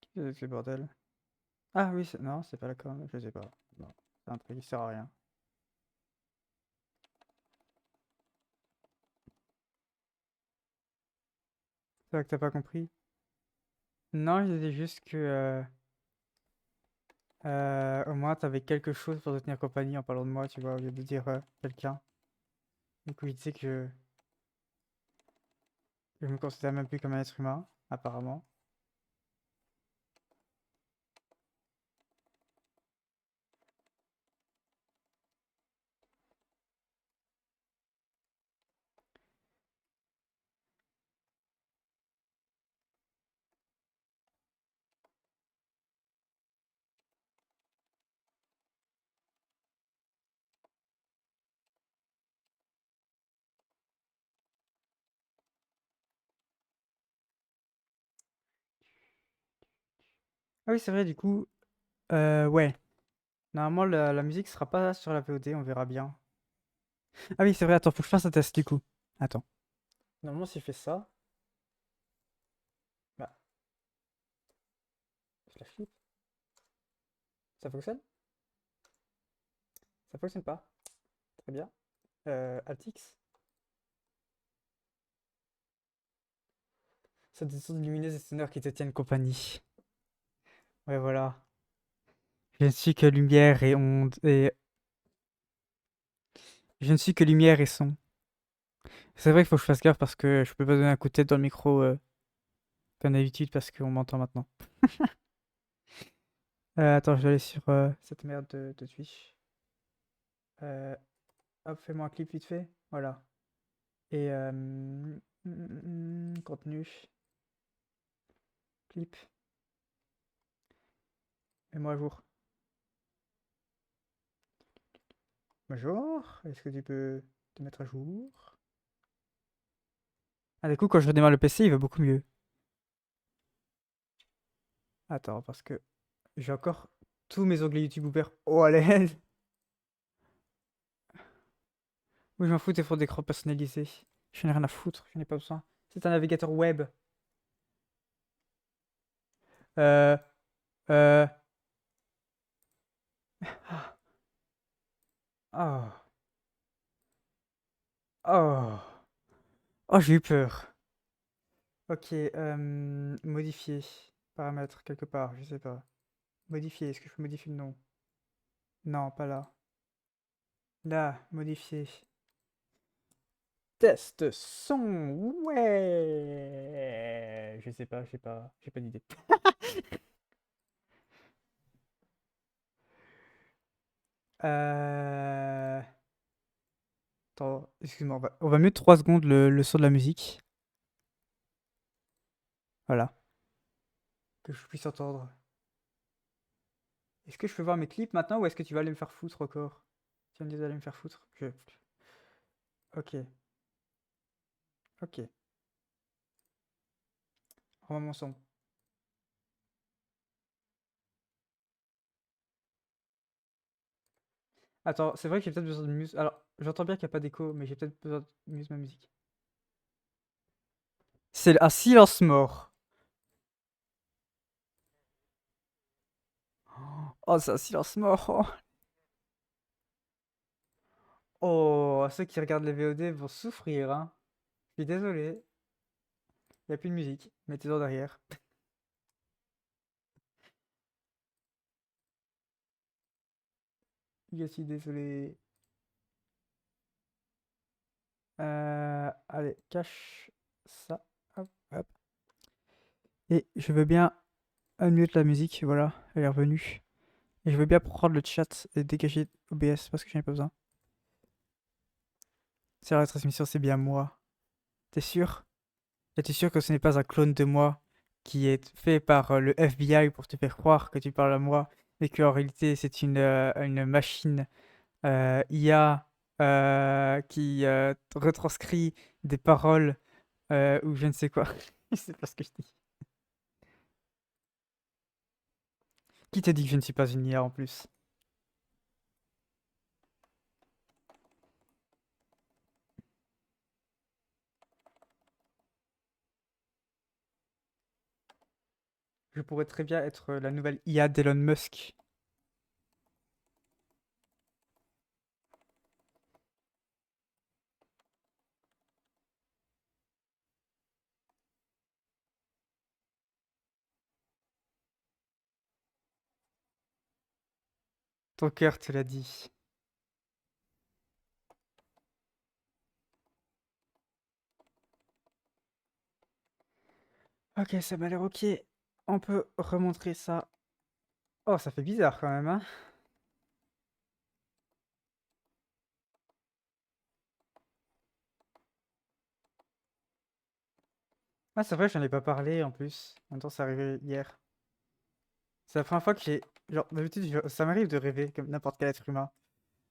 Qu'est-ce que c'est ce bordel? Ah oui, non, c'est pas la com, je sais pas. Non, c'est un truc qui sert à rien. C'est vrai que t'as pas compris? Non, je disais juste que Au moins, t'avais quelque chose pour te tenir compagnie en parlant de moi, tu vois, au lieu de dire quelqu'un. Du coup, il disait que je me considère même plus comme un être humain, apparemment. Ah oui, c'est vrai, du coup, ouais. Normalement, la musique sera pas sur la VOD, on verra bien. Ah oui, c'est vrai, attends, faut que je fasse un test, du coup. Attends. Normalement, si je fais ça, bah, je la flippe. Ça fonctionne? Ça fonctionne pas. Très bien. Altix. Ça des sources lumineuses et sonores qui te tiennent compagnie. Ouais, voilà. Je ne suis que lumière et onde et... Je ne suis que lumière et son. C'est vrai qu'il faut que je fasse gaffe parce que je peux pas donner un coup de tête dans le micro comme d'habitude parce qu'on m'entend maintenant. Attends, je vais aller sur cette merde de Twitch. Euh, Hop, fais-moi un clip vite fait. Voilà. Et contenu, clip, mets-moi à jour. Bonjour, est-ce que tu peux te mettre à jour? Ah, du coup, quand je redémarre le PC, il va beaucoup mieux. Attends, parce que j'ai encore tous mes onglets YouTube ouverts. Oh, à l'aise! Oui, je m'en fous des fonds d'écran personnalisés. Je n'ai rien à foutre, je n'ai pas besoin. C'est un navigateur web. Euh, euh... Oh, oh, oh, j'ai eu peur. Ok, modifier. Paramètres, quelque part, je sais pas. Modifier, est-ce que je peux modifier le nom? Non, pas là. Là, modifier. Test son, ouais. Je sais pas, j'ai pas d'idée. Euh... Attends, excuse-moi, on va mettre 3 secondes le son de la musique. Voilà, que je puisse entendre. Est-ce que je peux voir mes clips maintenant ou est-ce que tu vas aller me faire foutre encore? Tu vas me dire d'aller me faire foutre? Ok, ok. Rends mon son. Attends, c'est vrai que j'ai peut-être besoin de muse. Alors, j'entends bien qu'il n'y a pas d'écho, mais j'ai peut-être besoin de muse ma musique. C'est un silence mort. Oh, c'est un silence mort. Oh, oh, ceux qui regardent les VOD vont souffrir, hein. Je suis désolé. Il n'y a plus de musique. Mettez-en derrière. Je suis désolé. Allez, cache ça. Hop, hop. Et je veux bien unmute la musique. Voilà, elle est revenue. Et je veux bien prendre le chat et dégager OBS parce que j'en ai pas besoin. C'est la retransmission, c'est bien moi. T'es sûr? Et t'es sûr que ce n'est pas un clone de moi qui est fait par le FBI pour te faire croire que tu parles à moi et qu'en réalité c'est une machine IA qui retranscrit des paroles ou je ne sais quoi. Je sais pas ce que je dis. Qui t'a dit que je ne suis pas une IA en plus? Je pourrais très bien être la nouvelle IA d'Elon Musk. Ton cœur te l'a dit. Ok, ça m'a l'air ok. On peut remontrer ça. Oh, ça fait bizarre quand même, hein. Ah, c'est vrai, j'en ai pas parlé en plus. En même temps, c'est arrivé hier. C'est la première fois que j'ai. Genre, d'habitude, ça m'arrive de rêver comme n'importe quel être humain.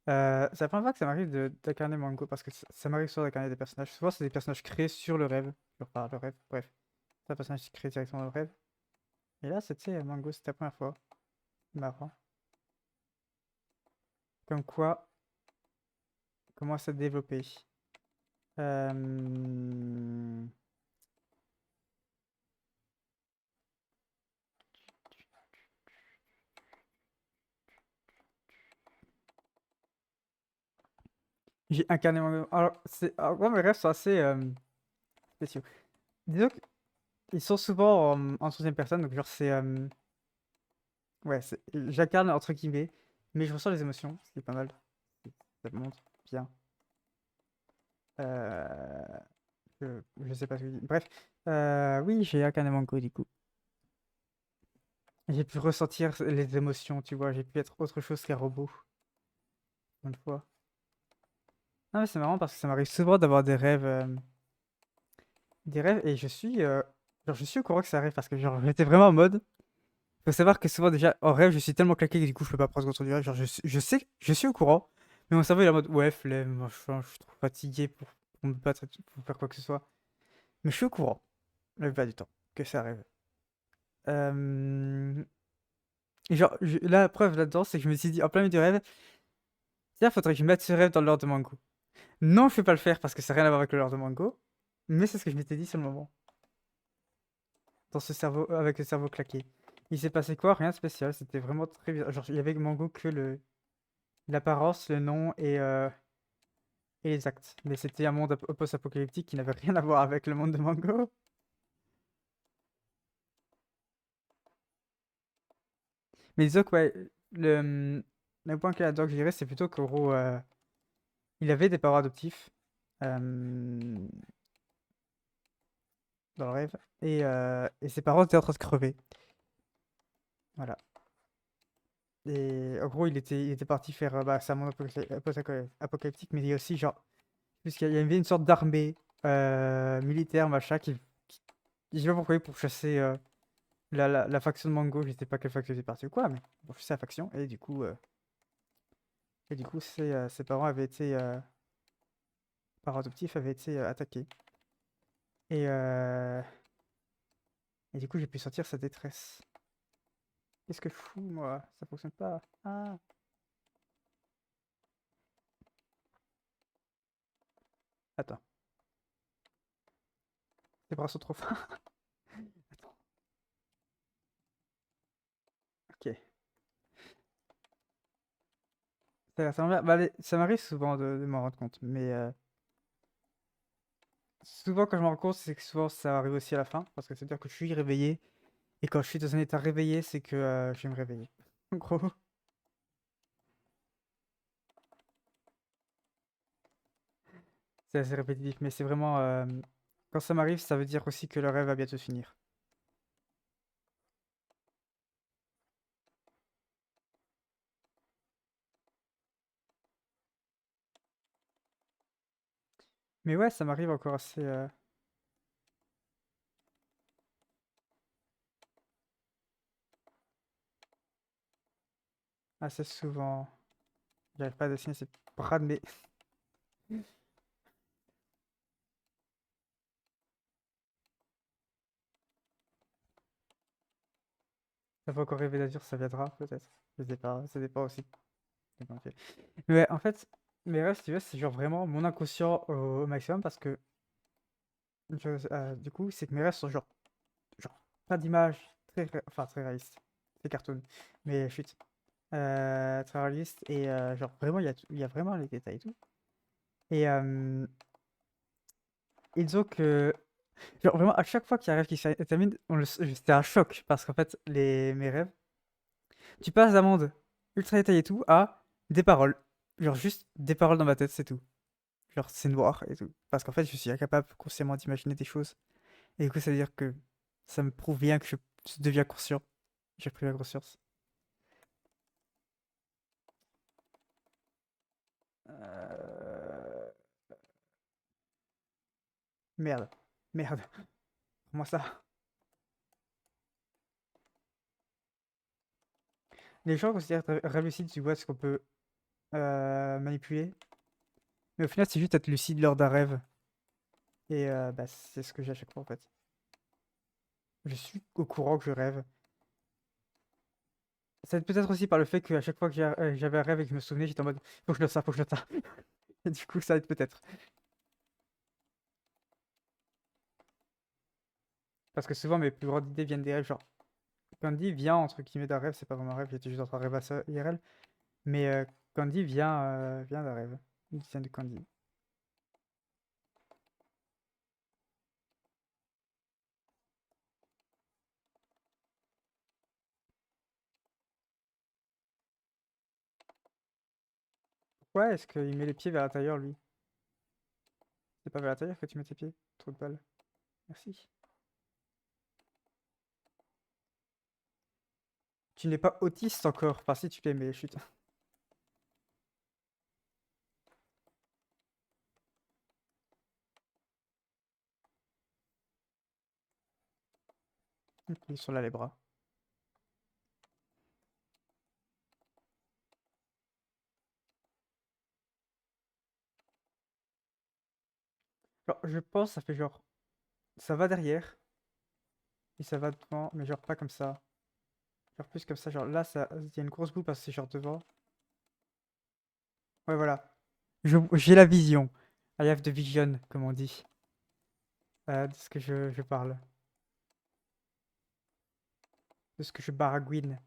C'est la première fois que ça m'arrive d'incarner Mango parce que ça m'arrive souvent d'incarner des personnages. Souvent, c'est des personnages créés sur le rêve. Genre par le rêve, bref. C'est un personnage créé directement dans le rêve. Et là, c'était Mango, c'était la première fois. Marrant. Comme quoi, comment ça développer. Euh... J'ai incarné Mango. Alors, moi, mes rêves sont assez spéciaux. Disons qu'ils sont souvent en troisième personne, donc genre c'est... ouais, j'incarne entre guillemets, mais je ressens les émotions, ce qui est pas mal. Ça me montre bien. Euh, je sais pas ce que je dis. Bref, oui, j'ai incarné Mango du coup. J'ai pu ressentir les émotions, tu vois, j'ai pu être autre chose qu'un robot, une fois. Non, mais c'est marrant parce que ça m'arrive souvent d'avoir des rêves et genre, je suis au courant que ça arrive parce que genre, j'étais vraiment en mode. Faut savoir que souvent déjà en rêve, je suis tellement claqué que du coup, je peux pas prendre contrôle du rêve. Genre, je sais, je suis au courant, mais mon cerveau il est en mode ouais, flemme, machin, je suis trop fatigué pour me battre, pour faire quoi que ce soit. Mais je suis au courant, la plupart du temps, que ça arrive. Euh, Et genre, la preuve là-dedans, c'est que je me suis dit en plein milieu du rêve, tiens, faudrait que je mette ce rêve dans l'ordre de Mango. Non, je vais pas le faire parce que ça n'a rien à voir avec le Lord de Mango. Mais c'est ce que je m'étais dit sur le moment. Dans ce cerveau, avec le cerveau claqué. Il s'est passé quoi? Rien de spécial. C'était vraiment très bizarre. Genre, il y avait Mango que l'apparence, le nom et les actes. Mais c'était un monde post-apocalyptique qui n'avait rien à voir avec le monde de Mango. Mais disons que, ouais, le point qu'il y a là-dedans que je dirais, c'est plutôt qu'en gros, il avait des parents adoptifs euh, dans le rêve. Et ses parents étaient en train de crever. Voilà. Et en gros, il était parti faire bah, c'est un monde post-apocalyptique, mais il y a aussi, genre, puisqu'il y avait une sorte d'armée militaire, machin, je sais pas pourquoi, pour chasser la faction de Mango, je sais pas quelle faction était partie ou quoi, mais pour chasser la faction, et du coup, ses parents adoptifs avaient été attaqués. Et, euh, et du coup, j'ai pu sentir sa détresse. Qu'est-ce que je fous, moi? Ça fonctionne pas. Ah, attends, tes bras sont trop fins. Attends, ok. Ça m'arrive souvent de m'en rendre compte, mais souvent quand je m'en rends compte, c'est que souvent ça arrive aussi à la fin, parce que c'est-à-dire que je suis réveillé, et quand je suis dans un état réveillé, c'est que je vais me réveiller. En gros, c'est assez répétitif, mais c'est vraiment... quand ça m'arrive, ça veut dire aussi que le rêve va bientôt finir. Mais ouais, ça m'arrive encore assez souvent. J'arrive pas à dessiner ces bras de mes... Ça va encore rêver d'azur, ça viendra peut-être. Je sais pas, ça dépend aussi. Dépend, ok. Mais ouais, en fait, mes rêves, si tu veux, c'est genre vraiment mon inconscient au maximum, parce que du coup, c'est que mes rêves sont genre pas d'image enfin très réaliste. C'est cartoon. Mais chut. Très réaliste. Et genre vraiment, il y a vraiment les détails et tout. Et, et disons que, genre vraiment, à chaque fois qu'il y a un rêve qui se termine, c'était un choc. Parce qu'en fait, mes rêves, tu passes d'un monde ultra détaillé et tout, à des paroles. Genre juste des paroles dans ma tête, c'est tout. Genre c'est noir et tout. Parce qu'en fait, je suis incapable consciemment d'imaginer des choses. Et du coup, ça veut dire que ça me prouve bien que je deviens conscient. J'ai pris la conscience. Euh... Merde. Merde. Comment ça? Les gens considèrent rêve lucide, tu vois, ce qu'on peut manipuler. Mais au final, c'est juste être lucide lors d'un rêve. Et bah, c'est ce que j'ai à chaque fois en fait. Je suis au courant que je rêve. Ça aide peut-être aussi par le fait qu'à chaque fois que j'avais un rêve et que je me souvenais, j'étais en mode faut que je note ça, faut que je note ça. Et du coup, ça aide peut-être. Parce que souvent, mes plus grandes idées viennent des rêves. Genre, Candy vient entre guillemets d'un rêve, c'est pas vraiment un rêve, j'étais juste en train de rêver à ça IRL. Mais Candy vient d'un rêve. Il vient de Candy. Pourquoi est-ce qu'il met les pieds vers l'intérieur, lui? C'est pas vers l'intérieur que tu mets tes pieds? Trop de balles. Merci. Tu n'es pas autiste encore. Enfin, si tu l'es, mais chut. Ils sont là, les bras. Alors, je pense, ça fait genre. Ça va derrière. Et ça va devant, mais genre pas comme ça. Genre plus comme ça. Genre là, ça, il y a une grosse boue parce que c'est genre devant. Ouais, voilà. J'ai la vision. I have the vision, comme on dit. De ce que je parle. De ce que je baragouine,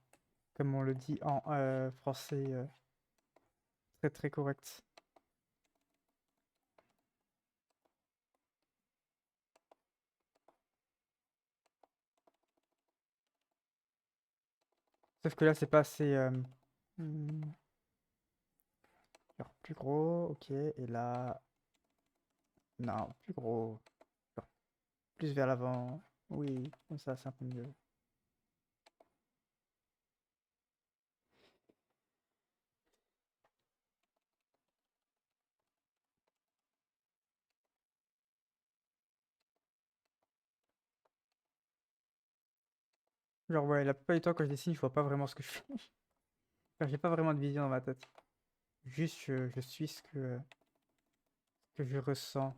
comme on le dit en français très très correct. Sauf que là, c'est pas assez. Hmm, genre plus gros, ok. Et là. Non, plus gros. Genre plus vers l'avant. Oui, comme ça, c'est un peu mieux. Genre, ouais, la plupart du temps, quand je dessine, je vois pas vraiment ce que je fais. Enfin, j'ai pas vraiment de vision dans ma tête. Juste, je suis ce que je ressens.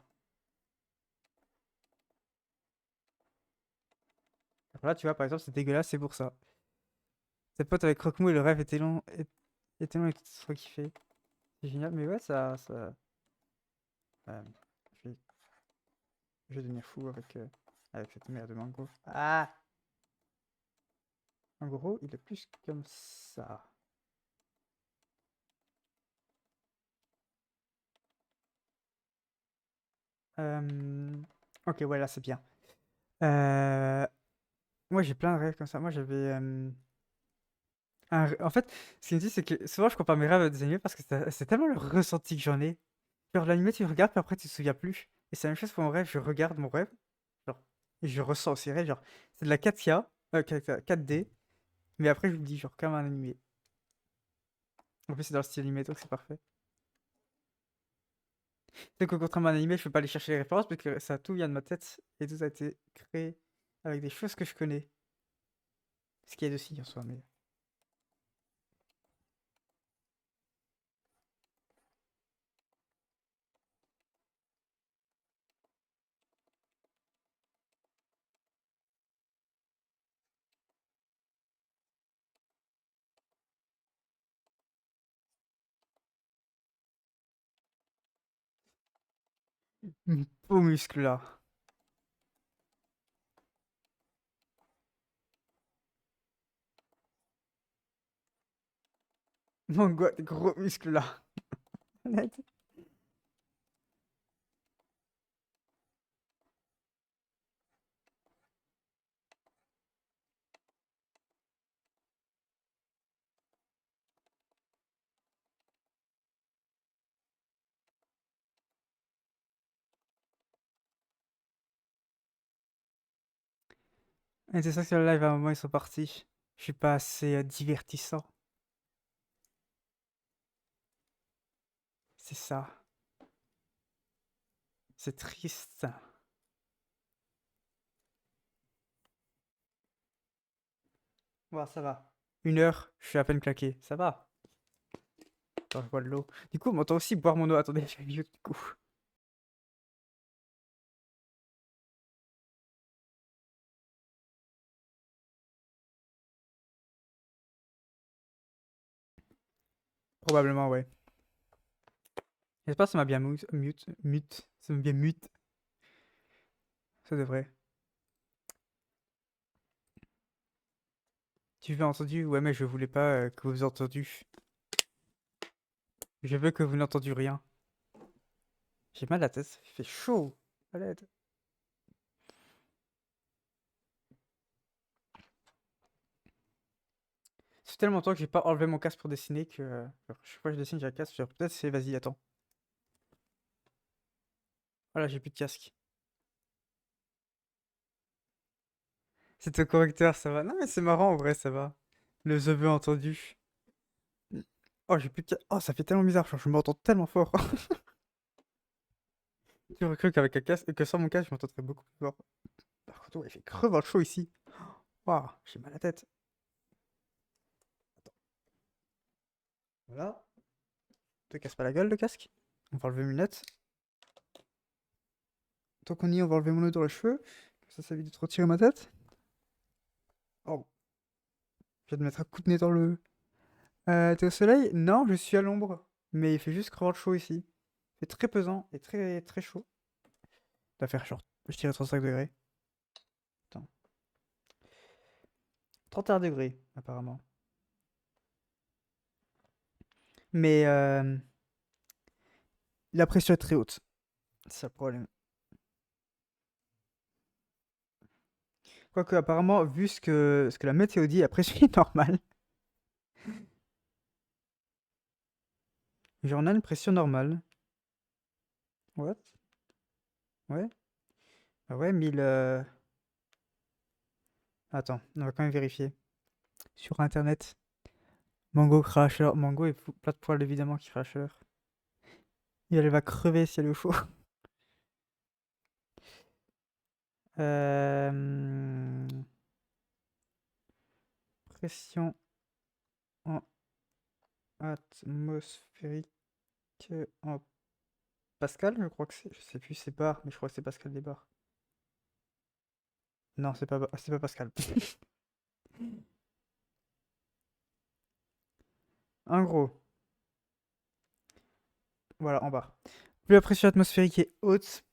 Alors là, tu vois, par exemple, c'est dégueulasse, c'est pour ça. Cette pote avec Croque-Mou et le rêve était long, était long et tout trop kiffé. C'est génial, mais ouais, euh, je vais, je vais devenir fou avec cette merde de mango. Ah! En gros, il est plus comme ça. Euh, Ok, ouais, là, c'est bien. Euh, Moi, j'ai plein de rêves comme ça. Moi, j'avais. En fait, ce qui me dit, c'est que souvent, je compare mes rêves à des animés parce que c'est tellement le ressenti que j'en ai. Genre, l'animé, tu le regardes, puis après, tu te souviens plus. Et c'est la même chose pour mon rêve. Je regarde mon rêve, genre, et je ressens aussi le rêve. Genre, c'est de la 4K, 4D, mais après, je me dis, genre, comme un animé. En plus, c'est dans le style animé, donc c'est parfait. C'est que contrairement à un animé, je peux pas aller chercher les références parce que ça tout vient de ma tête et tout a été créé avec des choses que je connais. Ce qui est aussi en soi, mais. Beau muscle là. Mon gros muscle là. Honnête. Et c'est ça que sur le live, à un moment, ils sont partis. Je suis pas assez divertissant. C'est ça. C'est triste. Bon, ça va. 1 heure, je suis à peine claqué. Ça va. Attends, je bois de l'eau. Du coup, on m'entend aussi boire mon eau. Attendez, je vais mute du coup. Probablement, ouais. J'espère que ça m'a bien mute. Ça m'a bien mute. Ça devrait. Tu veux entendu? Ouais, mais je voulais pas que vous entendu. Je veux que vous n'entendiez rien. J'ai mal à la tête, ça fait chaud. À l'aide. Ça fait tellement longtemps que j'ai pas enlevé mon casque pour dessiner que chaque fois que je dessine, j'ai un casque. Peut-être c'est. Vas-y, attends. Voilà, j'ai plus de casque. C'est au correcteur, ça va. Non, mais c'est marrant en vrai, ça va. Le je veux entendu. Oh, j'ai plus de casque. Oh, ça fait tellement bizarre, je m'entends tellement fort. J'aurais cru qu'avec un casque, que sans mon casque, je m'entendrais beaucoup plus fort. Par contre, ouais, il fait crevant le chaud ici. Waouh, j'ai mal à la tête. Voilà. Te casse pas la gueule, le casque. On va enlever mes lunettes. Tant qu'on y est, on va enlever mon nœud dans les cheveux. Ça évite de trop tirer ma tête. Oh, je viens de mettre un coup de nez dans le. T'es au soleil? Non, je suis à l'ombre. Mais il fait juste crevant chaud ici. Il fait très pesant et très très chaud. Ça va faire genre, je dirais 35 degrés. Attends. 31 degrés, apparemment. Mais la pression est très haute. C'est ça le problème. Quoique, apparemment, vu ce que la météo dit, la pression est normale. Genre, on a une pression normale. What? Ouais? Ah ouais, 1000. Attends, on va quand même vérifier. Sur internet. Mango cracher. Mango est plat de poil évidemment qui cracher. Et elle va crever si elle est au chaud. Euh, Pression en atmosphérique en Pascal, je crois que c'est. Je sais plus, c'est bar, mais je crois que c'est Pascal des bars. Non, c'est pas Pascal. En gros, voilà, en bas. Plus la pression atmosphérique est haute.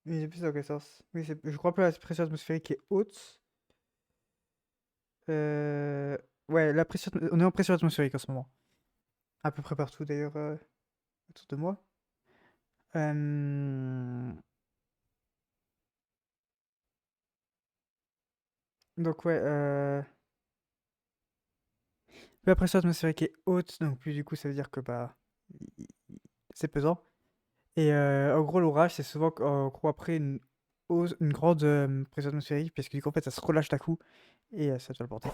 Oui, j'ai plus dans quel sens. Oui, je crois plus la pression atmosphérique est haute. Euh, Ouais, on est en pression atmosphérique en ce moment. À peu près partout d'ailleurs autour de moi. Euh, Donc ouais, la pression atmosphérique est haute, donc plus du coup ça veut dire que bah i- c'est pesant. Et en gros l'orage c'est souvent en gros après une grande pression atmosphérique, parce que du coup en fait ça se relâche d'un coup et ça te fait le porter.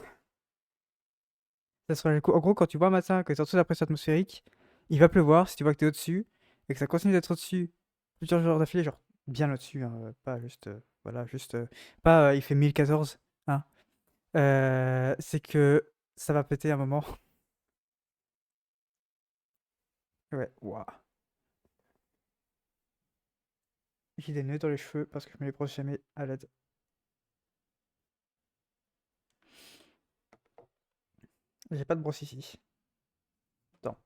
Ça se relâche d'un coup. En gros quand tu vois un matin que tu es en dessous de la pression atmosphérique, il va pleuvoir si tu vois que tu es au-dessus et que ça continue d'être au-dessus plusieurs jours d'affilée, genre bien au-dessus, hein, pas juste voilà, juste pas il fait 1014, hein. C'est que ça va péter un moment. Ouais, waouh. J'ai des nœuds dans les cheveux parce que je me les brosse jamais à l'aide. J'ai pas de brosse ici. Attends.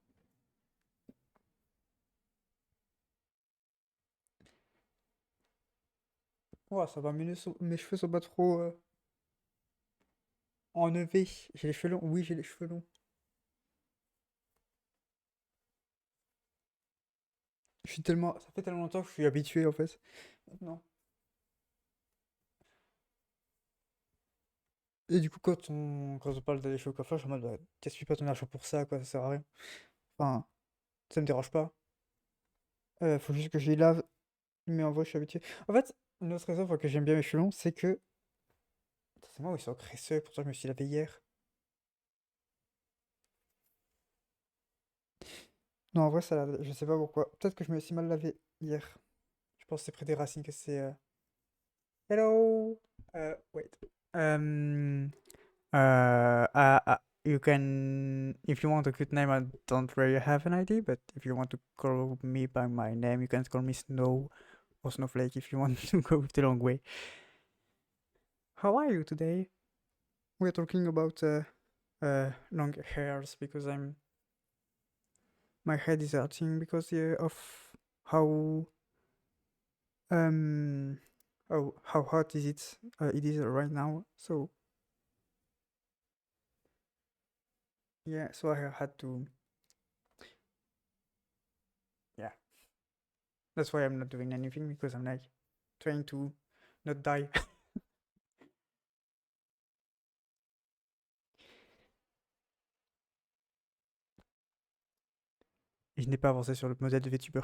Ouah, ça va, mes cheveux sont pas trop enlevés. J'ai les cheveux longs. Oui, j'ai les cheveux longs. Ça fait tellement longtemps que je suis habitué en fait. Non. Et du coup, quand on parle d'aller chez le coiffeur, je suis en mode, bah, t'essuies pas ton argent pour ça, quoi, ça sert à rien. Enfin, ça me dérange pas. Faut juste que je les lave. Mais en vrai, je suis habitué. En fait, Une autre raison pour que j'aime bien mes cheveux longs, c'est que. C'est moi où ils sont graisseux, pourtant je me suis lavé hier. Non, en vrai, je sais pas pourquoi. Peut-être que je me suis mal lavé hier. Je pense que c'est près des racines que c'est. Hello! Wait. Um, you can, if you want a good name, I don't really have an idea, but if you want to call me by my name, you can call me Snow or Snowflake if you want to go the long way. How are you today? We're talking about long hairs because my head is hurting because of how um how hot is it is right now. So yeah, so I had to, yeah. That's why I'm not doing anything because I'm like trying to not die. Et je n'ai pas avancé sur le modèle de VTuber.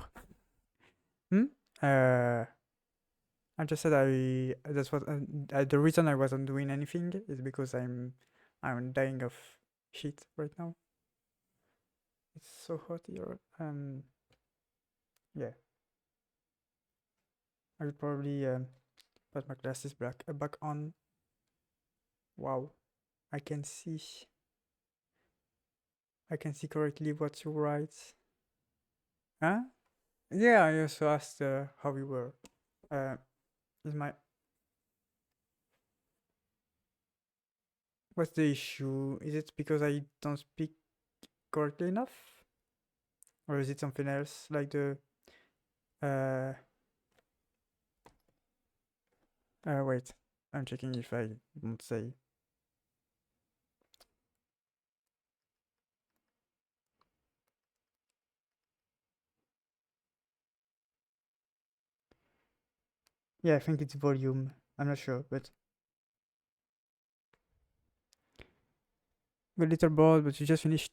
Hmm? Uh, I just said that's what the reason I wasn't doing anything is because I'm dying of heat right now. It's so hot here. Yeah, I will probably put my glasses back on. Wow, I can see. I can see correctly what you write. Huh? Yeah, I also asked how you were. Uh, is my What's the issue? Is it because I don't speak correctly enough, or is it something else like the uh wait, I'm checking if I won't say. Yeah, I think it's volume. I'm not sure, but a little bored, but you just finished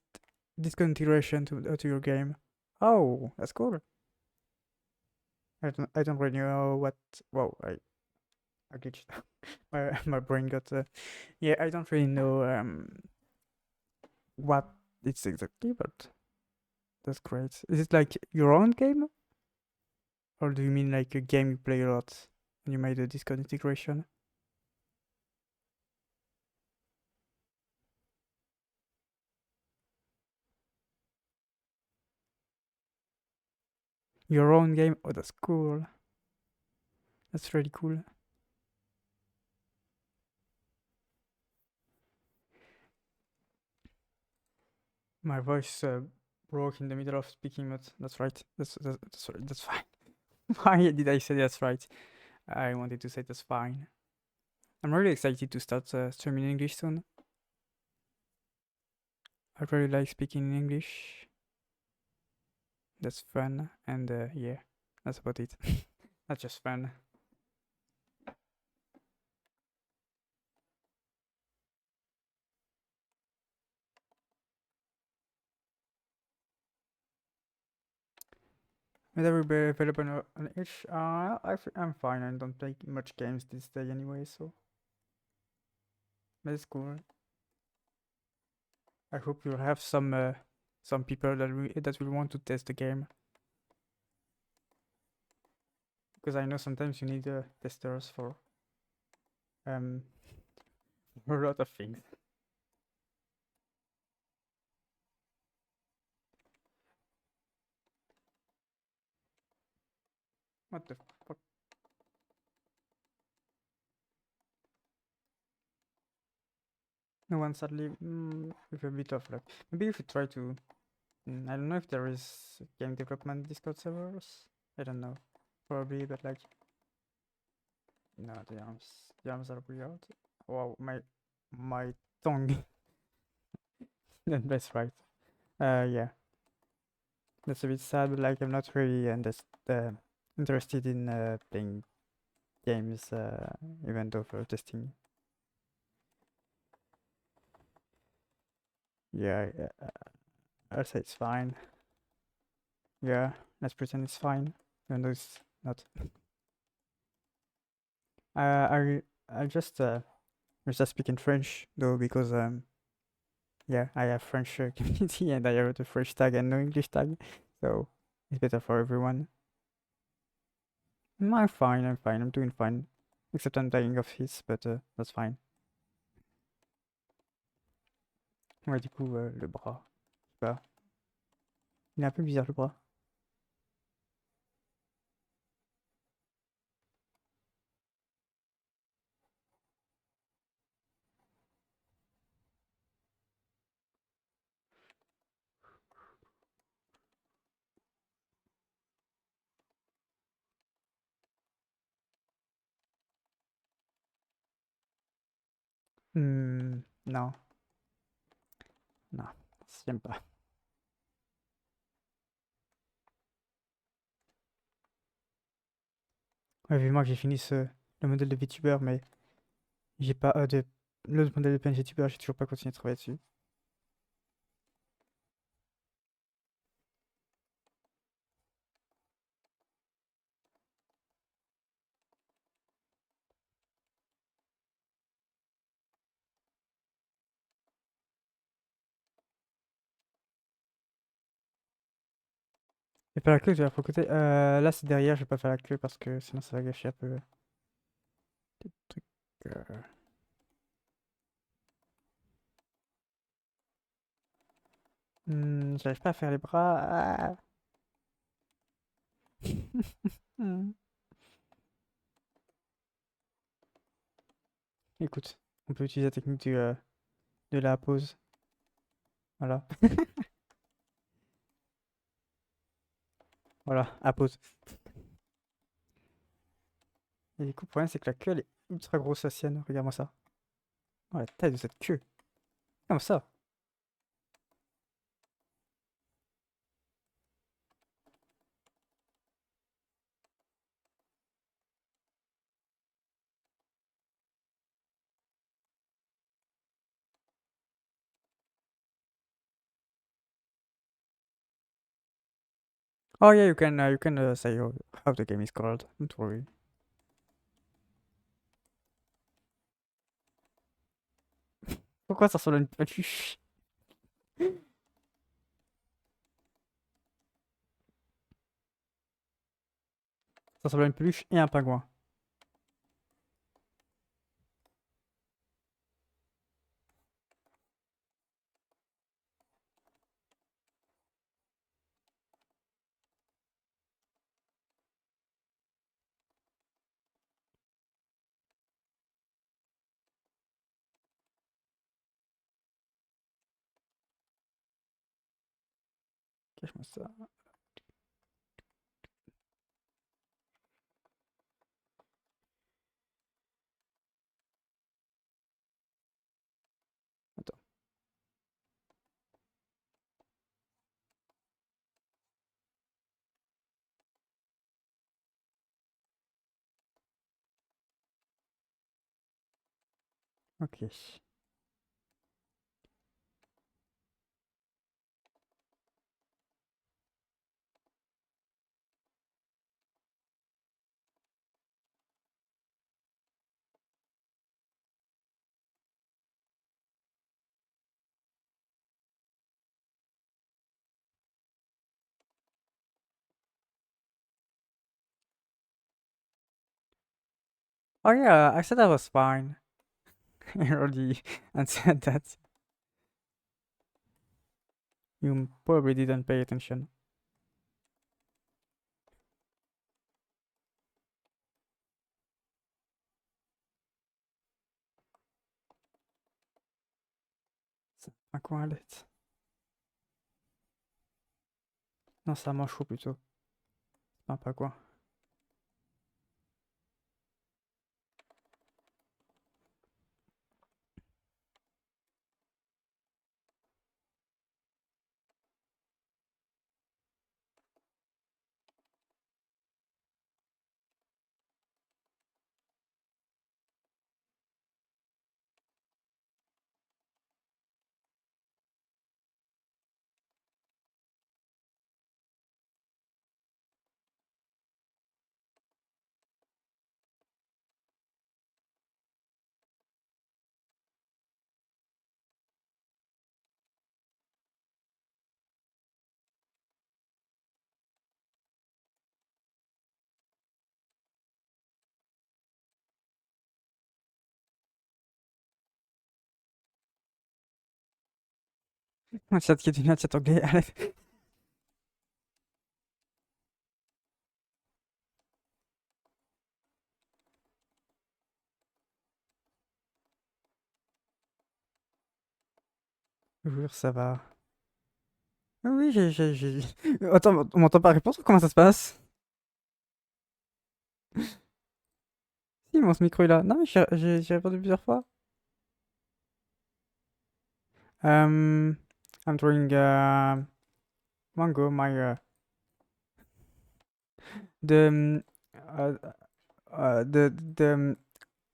this configuration to your game. Oh, that's cool. I don't really know what. Whoa, I glitched. my brain got. Yeah, I don't really know what it's exactly, but that's great. Is it like your own game, or do you mean like a game you play a lot and you made a Discord integration? Your own game? Oh, that's cool. That's really cool. My voice broke in the middle of speaking, but that's right. That's fine. Why did I say that's right? I wanted to say that's fine. I'm really excited to start streaming in English soon. I really like speaking in English. That's fun, and yeah, that's about it. That's just fun. Will ever be available on Itch? I'm fine. I don't play much games this day anyway, so that's cool. I hope you'll have some people that will want to test the game, because I know sometimes you need testers for um for a lot of things. What the fuck? No one sadly with a bit of luck. Maybe if you try to. I don't know if there is game development Discord servers. I don't know. Probably, but like. No, the arms are weird. Wow, my tongue. That's right. Yeah, that's a bit sad. But like, I'm not really interested in playing games, even though for testing. Yeah, I'll say it's fine. Yeah, let's pretend it's fine, even though it's not. I just speak in French though because yeah, I have French community and I have the French tag and no English tag, so it's better for everyone. I'm fine, I'm doing fine. Except I'm dying of heat, but that's fine. Ouais, du coup, le bras, je sais pas. Il est un peu bizarre le bras. Non, non, j'aime pas. Ouais, vivement que j'ai fini le modèle de VTuber, mais j'ai pas l'autre modèle de PNG VTuber, j'ai toujours pas continué de travailler dessus. Et pas la queue, je vais la faire côté. Là, c'est derrière, je vais pas faire la queue parce que sinon ça va gâcher un peu le truc. euh. J'arrive pas à faire les bras. Ah. Hmm. Écoute, on peut utiliser la technique de la pause. Voilà. Voilà, à pause. Et du coup, le problème, c'est que la queue, elle est ultra grosse, la sienne. Regarde-moi ça. Oh, la taille de cette queue. Comme ça. Oh yeah, you can say how the game is called. Don't worry. Pourquoi ça ressemble à une peluche? Ça ressemble à une peluche et un pingouin. Cache-moi ça. Attends. Ok. Oh yeah, I said I was fine. I already answered that. You probably didn't pay attention. C'est un coin à l'être. Non, c'est un manchot plutôt. C'est pas un pingouin. Un chat qui est une chat anglais. Bonjour, ça va. Ah oui, Attends, on m'entend pas répondre? Comment ça se passe? Si, mon ce micro est là. Non, mais j'ai répondu plusieurs fois. Um, I'm doing Mango, the the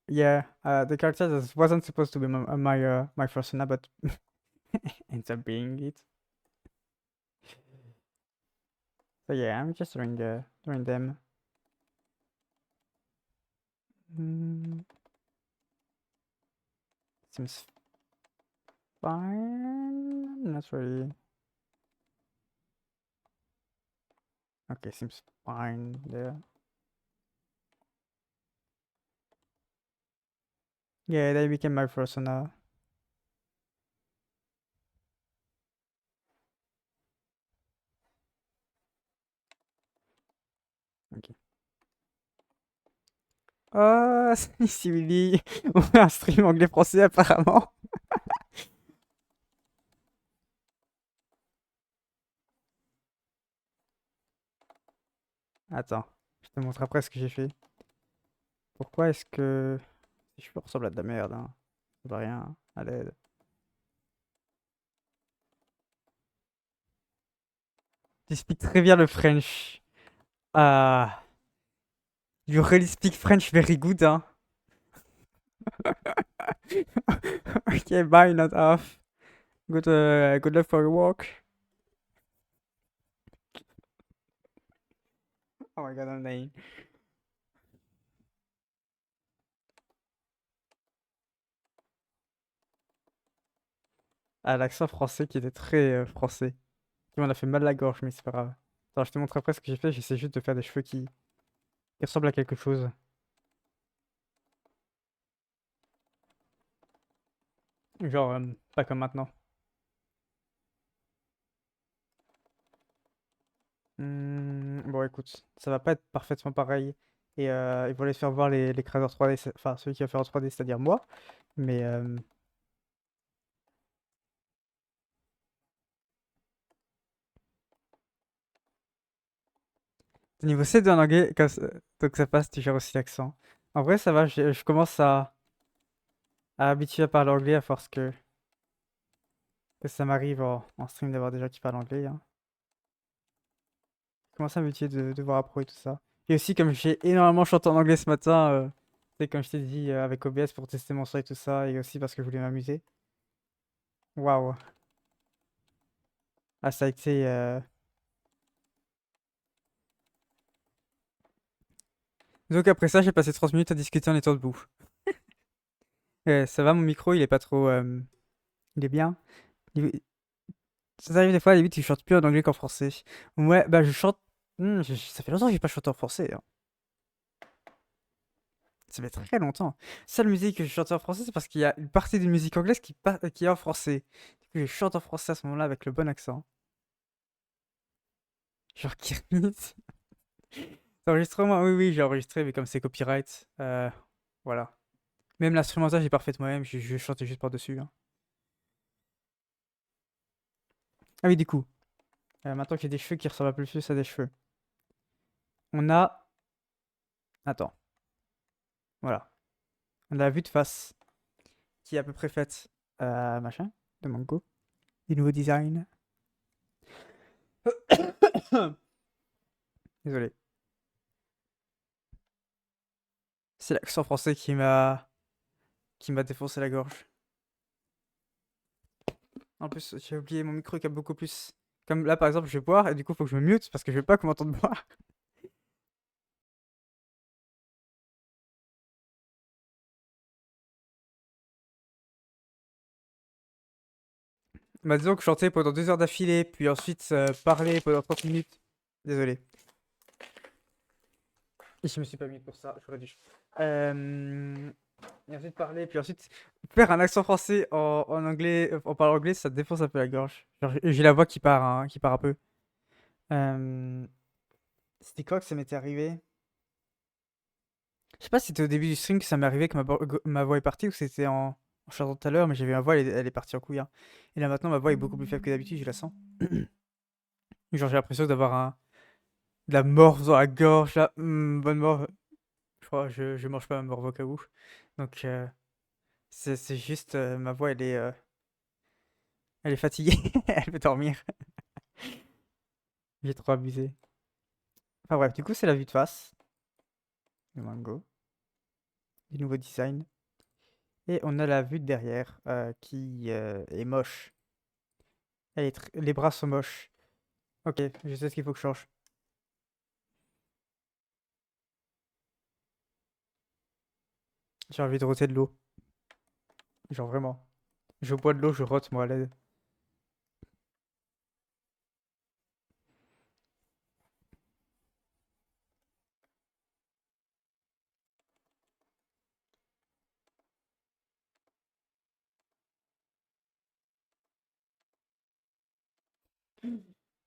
yeah, the character that wasn't supposed to be my persona, but ends up being it. So yeah, I'm just doing them. Mm, seems fine. Not really. Okay, seems fine there. Yeah, they became my persona. Ok. Oh, ici Willy, on fait un stream anglais-français apparemment. Attends, je te montre après ce que j'ai fait. Pourquoi est-ce que... Je ressemble à de la merde, hein. Ça va rien, hein, à l'aide. Tu speak très bien le French. Ah, you really speak French very good, hein. Ok, bye, not off. Good luck for your walk. Oh my god, I'm dying. Ah, l'accent français qui était très français. Qui m'en a fait mal la gorge, mais c'est pas grave. Attends, je te montre après ce que j'ai fait. J'essaie juste de faire des cheveux qui ressemblent à quelque chose. Genre, pas comme maintenant. Bon, écoute, ça va pas être parfaitement pareil. Et il faut aller faire voir les créateurs 3D, enfin celui qui va faire en 3D, c'est-à-dire moi. Mais niveau C2 en anglais, donc ça passe, tu gères aussi l'accent. En vrai, ça va, je commence à habituer à parler anglais à force que ça m'arrive en stream d'avoir des gens qui parlent anglais, hein. Je commence à m'habituer de devoir apprendre tout ça. Et aussi, comme j'ai énormément chanté en anglais ce matin, c'est comme je t'ai dit, avec OBS pour tester mon son et tout ça, et aussi parce que je voulais m'amuser. Waouh. Ah, ça a été... Donc après ça, j'ai passé 30 minutes à discuter en étant debout. Ça va, mon micro, il est pas trop... il est bien. Il- Ça arrive des fois, à la limite, tu chantes plus en anglais qu'en français. Ouais, bah je chante... ça fait longtemps que j'ai pas chanté en français, hein. Ça fait très longtemps. Seule musique que je chante en français, c'est parce qu'il y a une partie d'une musique anglaise qui est en français. Du coup, je chante en français à ce moment-là avec le bon accent. Genre Kermit. L'enregistrement, oui, oui, j'ai enregistré, mais comme c'est copyright, voilà. Même l'instrumental, j'ai pas refait moi-même, je chantais juste par-dessus, hein. Ah oui, du coup, maintenant que j'ai des cheveux qui ressemblent un peu plus à des cheveux, on a... Attends, voilà. On a la vue de face qui est à peu près faite, machin, de Mango. Du nouveau design. Désolé. C'est l'accent français qui m'a défoncé la gorge. En plus, j'ai oublié mon micro qui a beaucoup plus... Comme là, par exemple, je vais boire et du coup, faut que je me mute parce que je vais pas qu'on m'entende boire. Bah, disons que chanter pendant 2 heures d'affilée, puis ensuite parler pendant 30 minutes. Désolé. Et je me suis pas mis pour ça, j'aurais dû. Euh, Et ensuite parler, puis ensuite faire un accent français en anglais, en parlant anglais, ça te défonce un peu la gorge. Genre, j'ai la voix qui part un peu. Euh, C'était quoi que ça m'était arrivé? Je sais pas si c'était au début du stream que ça m'est arrivé que ma voix est partie ou c'était en chantant tout à l'heure, mais j'avais ma voix, elle est partie en couille, hein. Et là maintenant, ma voix est beaucoup plus faible que d'habitude, je la sens. Genre, j'ai l'impression d'avoir de la morve dans la gorge, là. Bonne morve. Je crois, je mange pas ma morve au cas où. Donc, c'est juste, ma voix, elle est fatiguée. Elle veut dormir. J'ai trop abusé. Enfin bref, du coup, c'est la vue de face. Le mango. Du nouveau design. Et on a la vue de derrière qui est moche. Les bras sont moches. Ok, je sais ce qu'il faut que je change. J'ai envie de roter de l'eau. Genre vraiment. Je bois de l'eau, je rote moi à l'aide.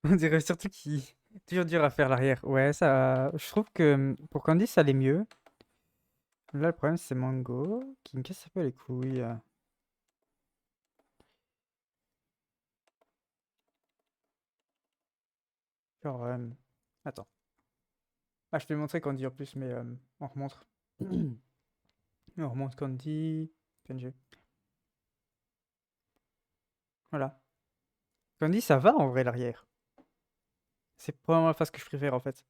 On dirait surtout qu'il toujours dur à faire l'arrière. Ouais, ça. Je trouve que pour Candy, ça allait mieux. Là, le problème, c'est Mango qui me casse un peu les couilles. Genre, attends. Ah, je te l'ai montré Candy en plus, mais on remonte. On remonte Candy. PNG. Voilà. Candy, ça va en vrai l'arrière. C'est probablement la phase que je préfère en fait.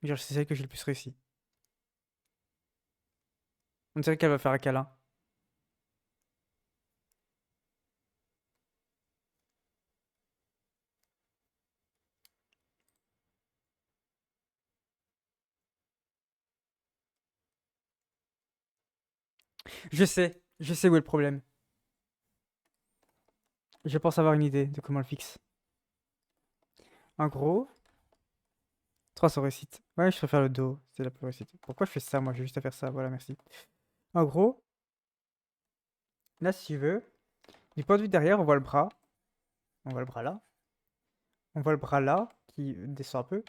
Genre, c'est celle que j'ai le plus réussi. On dirait qu'elle va faire un câlin. Je sais où est le problème. Je pense avoir une idée de comment le fixe. En gros, 300 réussites. Ouais, je préfère le dos, c'est la plus réussite. Pourquoi je fais ça moi? J'ai juste à faire ça, voilà, merci. En gros, là, si tu veux, du point de vue derrière, on voit le bras. On voit le bras là. On voit le bras là, qui descend un peu.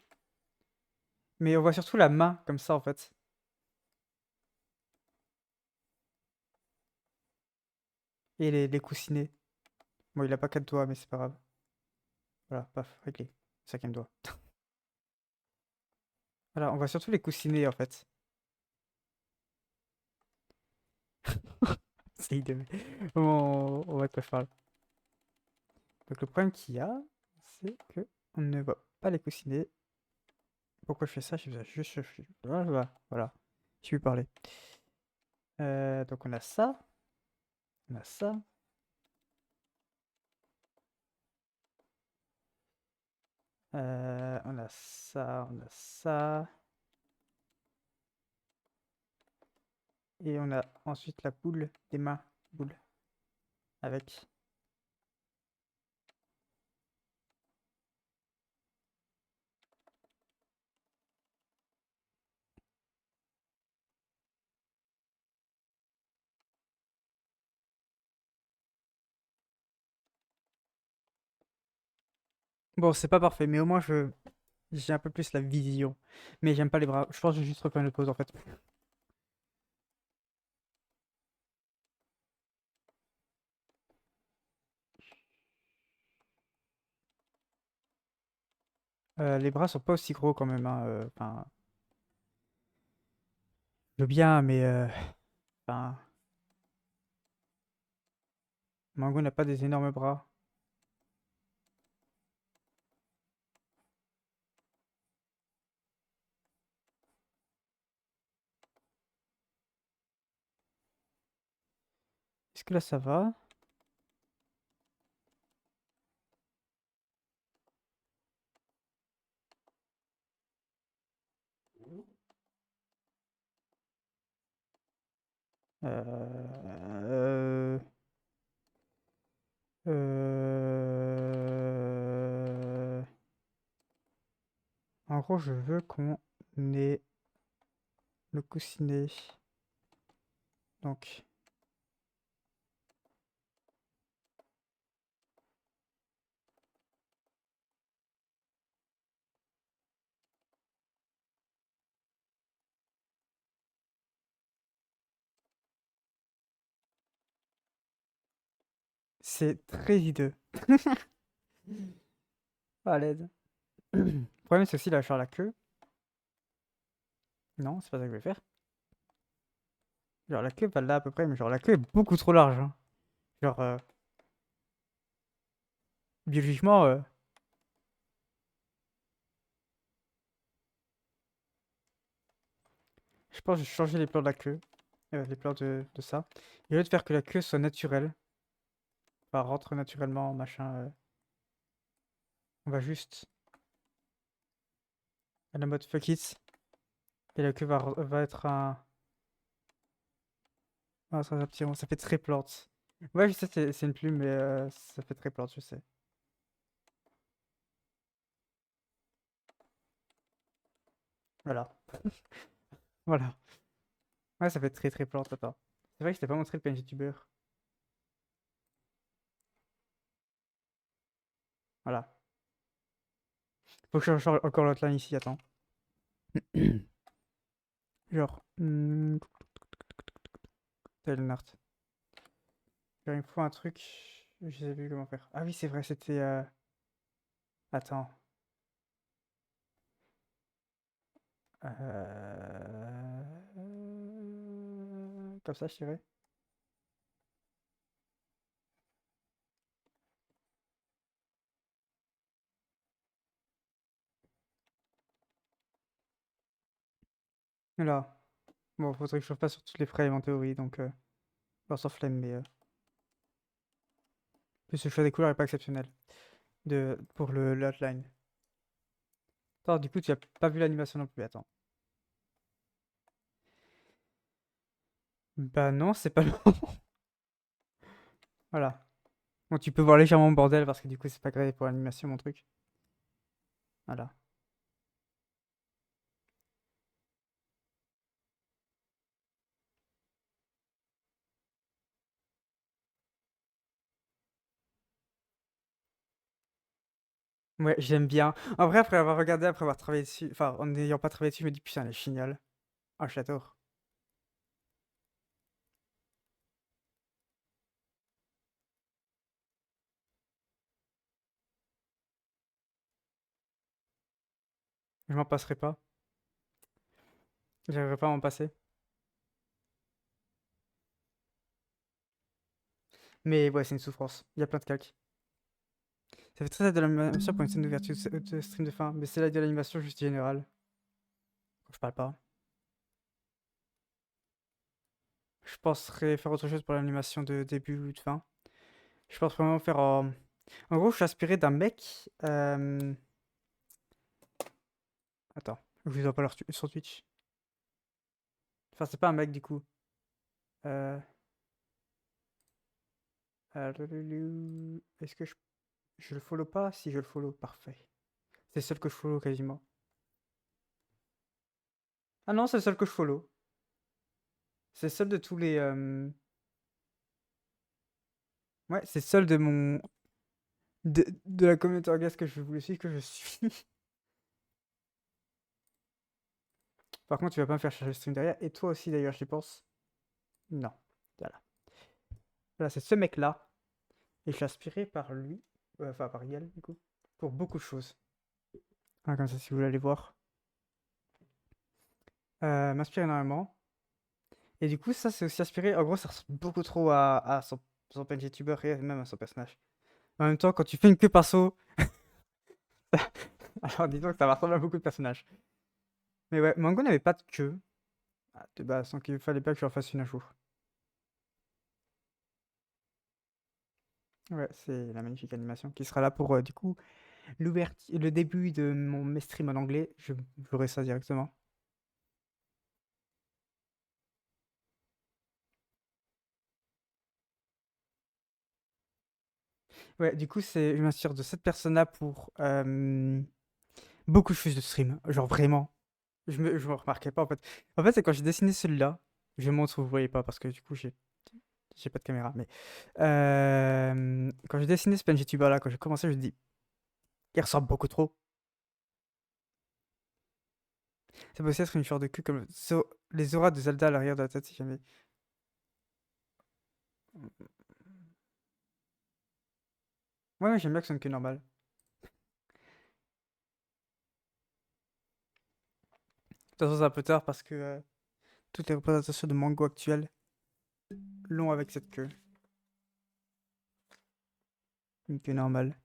Mais on voit surtout la main, comme ça, en fait. Et les coussinets. Bon, il a pas 4 doigts, mais c'est pas grave. Voilà, paf, réglé. Cinquième doigt. Voilà, on voit surtout les coussinets, en fait. C'est de... on voit de quoi je parle. Donc le problème qu'il y a, c'est que on ne voit pas les coussinets. Pourquoi je fais ça? Je fais ça juste... Voilà, voilà. Je vais parler. Donc on a ça. On a ça. On a ça. On a ça. Et on a ensuite la boule des mains. Boule. Avec. Bon, c'est pas parfait, mais au moins j'ai un peu plus la vision. Mais j'aime pas les bras. Je pense que je vais juste refaire une pause en fait. Les bras sont pas aussi gros quand même, hein. Enfin, je veux bien, mais enfin, Mango n'a pas des énormes bras. Est-ce que là ça va? Euh... Euh... En gros, je veux qu'on ait le coussinet Donc, c'est très hideux. À l'aide. Le problème, c'est aussi là, faire la queue. Non, c'est pas ça que je vais faire. Genre, la queue va là à peu près, mais genre, la queue est beaucoup trop large. Hein. Genre, biologiquement, je pense que je vais changer les plans de la queue. Les plans de ça. Et au lieu de faire que la queue soit naturelle, enfin, rentre naturellement, machin, on va juste à la mode fuck it. Et la queue va être un. Ah, ça, ça fait très plante. Ouais, je sais, c'est une plume, mais ça fait très plante, je sais. Voilà. Voilà. Ouais, ça fait très très plante, attends. C'est vrai que je t'ai pas montré le PNG Tuber. Voilà. Faut que je change encore l'outline ici, attends. Genre. Telnart. Genre, il me faut un truc. Je sais plus comment faire. Ah oui, c'est vrai, c'était. Attends. Comme ça, je dirais. Là. Bon, faudrait que je fasse sur toutes les frames en théorie, donc. Bon, sans flemme, mais. Plus le choix des couleurs est pas exceptionnel. Pour l'outline. Attends, du coup, tu as pas vu l'animation non plus, attends. Bah non, c'est pas long. Voilà. Bon, tu peux voir légèrement le bordel parce que du coup, c'est pas grave pour l'animation, mon truc. Voilà. Ouais, j'aime bien. En vrai, après avoir regardé, après avoir travaillé dessus, enfin, en n'ayant pas travaillé dessus, je me dis, putain, elle est géniale. Ah, j'adore. Je m'en passerai pas. J'arriverai pas à m'en passer. Mais ouais, c'est une souffrance. Il y a plein de calques. Ça fait très hâte de l'animation pour une scène d'ouverture de stream de fin, mais c'est là de l'animation juste générale. Je parle pas. Je penserais faire autre chose pour l'animation de début ou de fin. Je pense vraiment faire. En gros, je suis inspiré d'un mec. Attends, je vous en parle sur Twitch. Enfin, c'est pas un mec du coup. Euh... Est-ce que je le follow pas? Si je le follow, parfait. C'est le seul que je follow quasiment. Ah non, c'est le seul que je follow. C'est le seul de tous les. Ouais, c'est le seul de mon. De la communauté orgasme que je voulais suivre que je suis. Par contre, tu vas pas me faire chercher le stream derrière. Et toi aussi d'ailleurs, j'y pense. Non. Voilà. Voilà, c'est ce mec-là. Et je suis inspiré par lui. Enfin, par Yel, du coup. Pour beaucoup de choses. Ah, comme ça, si vous voulez aller voir. M'inspire énormément. Et du coup, ça, c'est aussi inspiré. En gros, ça ressemble beaucoup trop à son PNG tuber et même à son personnage. En même temps, quand tu fais une queue pinceau, alors disons que ça va ressembler à beaucoup de personnages. Mais ouais, Mango n'avait pas de queue de base, donc il fallait pas que je en fasse une un jour. Ouais, c'est la magnifique animation qui sera là pour du coup le début de mes streams en anglais. Je ferai ça directement. Ouais, du coup, je m'inspire de cette personne-là pour beaucoup de choses de stream. Genre vraiment. Je me remarquais pas en fait. En fait, c'est quand j'ai dessiné celui-là. Je montre, vous voyez pas parce que du coup j'ai pas de caméra. Mais quand j'ai dessiné ce PNG là, quand j'ai commencé, je me dis, il ressemble beaucoup trop. Ça peut aussi être une fleur de cul comme les auras de Zelda à l'arrière de la tête si jamais. Ouais, ouais, j'aime bien que c'est une queue normale. De toute façon, c'est un peu tard parce que toutes les représentations de mango actuelles l'ont avec cette queue. Une queue normale.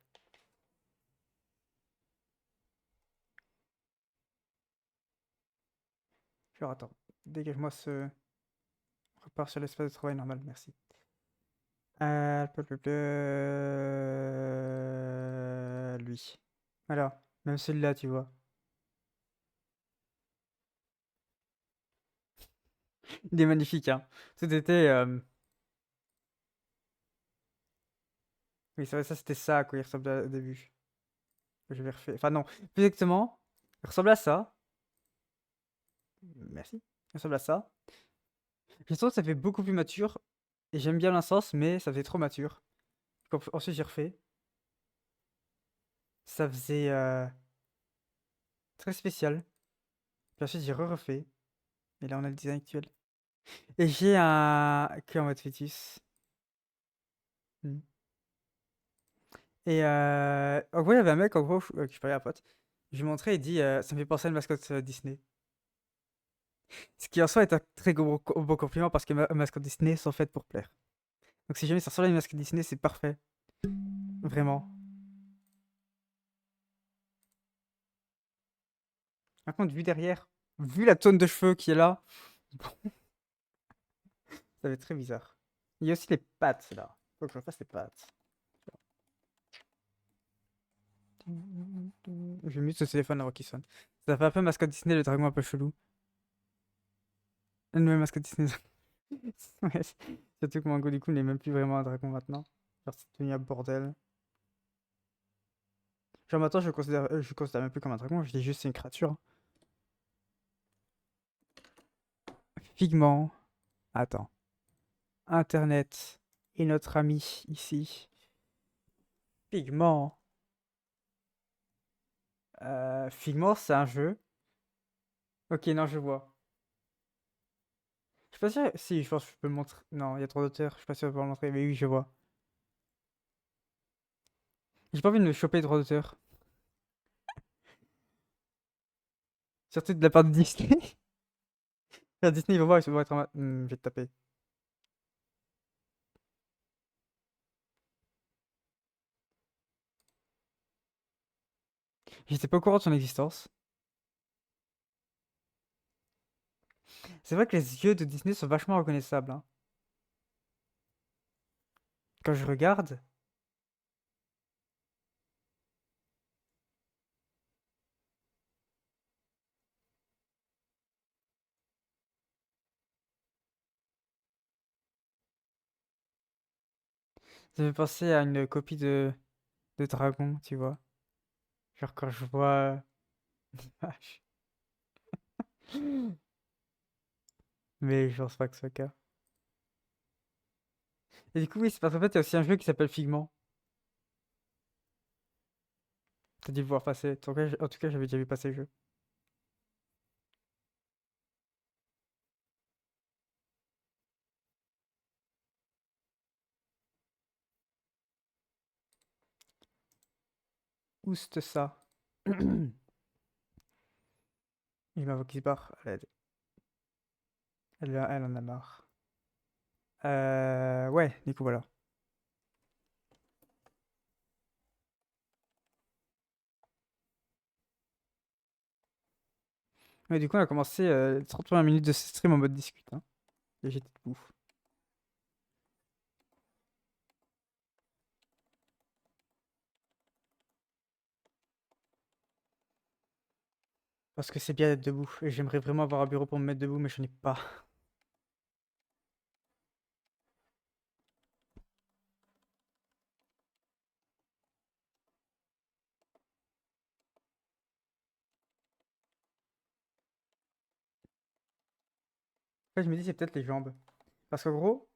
Genre, attends, dégage-moi ce. On repart sur l'espace de travail normal, merci. Lui. Voilà, même celui-là, tu vois. Il est magnifique, hein. Tout était. Oui, c'est vrai, ça c'était ça à quoi il ressemblait au début. Je vais refaire. Enfin, non, plus exactement, il ressemble à ça. Merci. Il ressemble à ça. Je trouve que ça fait beaucoup plus mature. Et j'aime bien l'insens, mais ça faisait trop mature. Ensuite, j'ai refait. Ça faisait très spécial. Puis ensuite, j'ai refait. Et là, on a le design actuel. Et j'ai un queue en mode fœtus. Hmm. Et en gros, il y avait un mec, en gros, que je parlais à un pote. Je lui montrais, il dit ça me fait penser à une mascotte Disney. Ce qui en soi est un très bon compliment parce que les mascottes Disney sont faites pour plaire. Donc si jamais ça ressemble à une mascotte Disney, c'est parfait. Vraiment. Par contre, vu derrière, vu la tonne de cheveux qui est là, ça va être très bizarre. Il y a aussi les pattes là. Faut que je refasse les pattes. Je mute ce téléphone avant qu'il sonne. Ça fait un peu mascotte Disney, le dragon un peu chelou. Une nouvelle mascotte Disney. Ouais, surtout que Mango, du coup, n'est même plus vraiment un dragon maintenant. Genre, c'est devenu un bordel. Genre, maintenant, je considère même plus comme un dragon, je dis juste c'est une créature. Figment. Attends. Internet. Et notre ami ici. Figment. Figment, c'est un jeu. Ok, non, je vois. Je suis pas sûr. Si, je pense que je peux le montrer. Non, il y a trop d'auteurs. Je suis pas sûr de pouvoir le montrer. Mais oui, je vois. J'ai pas envie de me choper de droit d'auteur. Surtout de la part de Disney. Faire Disney, ils vont voir, ils vont être en mode, je vais te taper. J'étais pas au courant de son existence. C'est vrai que les yeux de Disney sont vachement reconnaissables, hein. Quand je regarde, ça me fait penser à une copie de Dragon, tu vois. Genre quand je vois l'image. Mais je pense pas que ce soit le cas. Et du coup, oui, c'est parce qu'en fait, il y a aussi un jeu qui s'appelle Figment. T'as dû le voir passer. En tout cas, j'avais déjà vu passer le jeu. Ouste ça. Il m'avoue qu'il se barre. Elle en a marre. Ouais, du coup, voilà. Mais du coup, on a commencé 30 premières minutes de ce stream en mode discute, hein. Et j'étais debout. Parce que c'est bien d'être debout. Et j'aimerais vraiment avoir un bureau pour me mettre debout, mais je n'en ai pas. En fait, je me dis, c'est peut-être les jambes. Parce qu'en gros,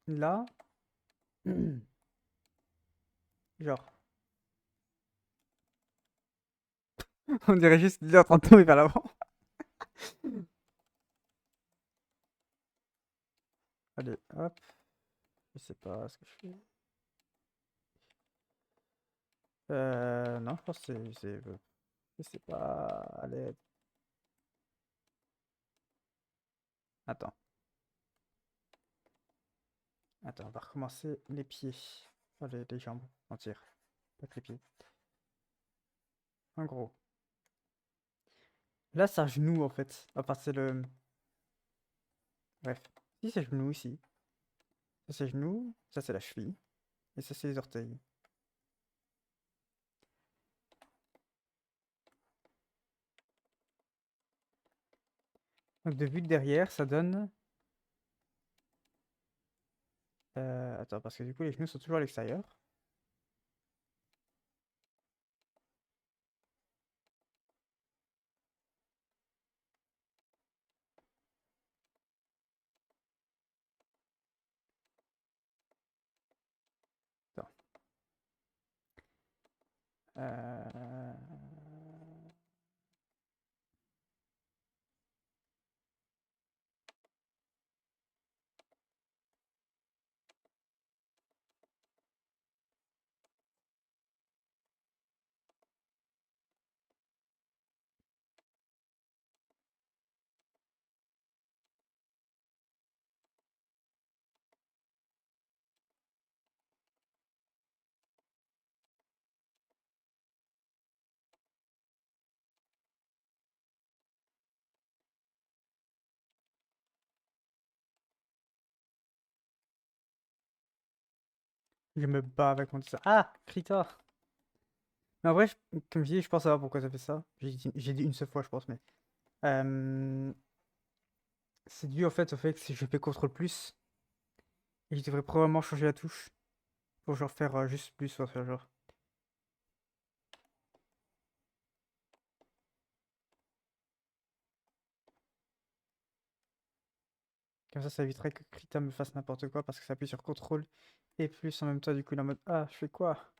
là, genre, on dirait juste qu'il est en train de tomber vers l'avant. Allez, hop. Je sais pas ce que je fais. Non, je pense que je sais pas. Allez, attends. Attends, on va recommencer les pieds. Pas les jambes, entières. Pas que les pieds. En gros. Là, c'est un genou, en fait. Enfin, c'est le... Bref. Si, c'est genou ici. Ça, c'est genou. Ça, c'est la cheville. Et ça, c'est les orteils. Donc, de vue de derrière, ça donne... Attends, parce que du coup, les genoux sont toujours à l'extérieur. Attends. Euh... Je me bats avec mon dessin. Ah! Krita! Mais en vrai, comme je dis, je pense savoir pourquoi ça fait ça. J'ai dit une seule fois, je pense, mais... Euh, C'est dû en fait au fait que si je fais CTRL plus, et je devrais probablement changer la touche pour genre faire juste plus, ou faire genre. Comme ça éviterait que Krita me fasse n'importe quoi parce que ça appuie sur CTRL et plus en même temps, du coup, il est en mode ah, je fais quoi?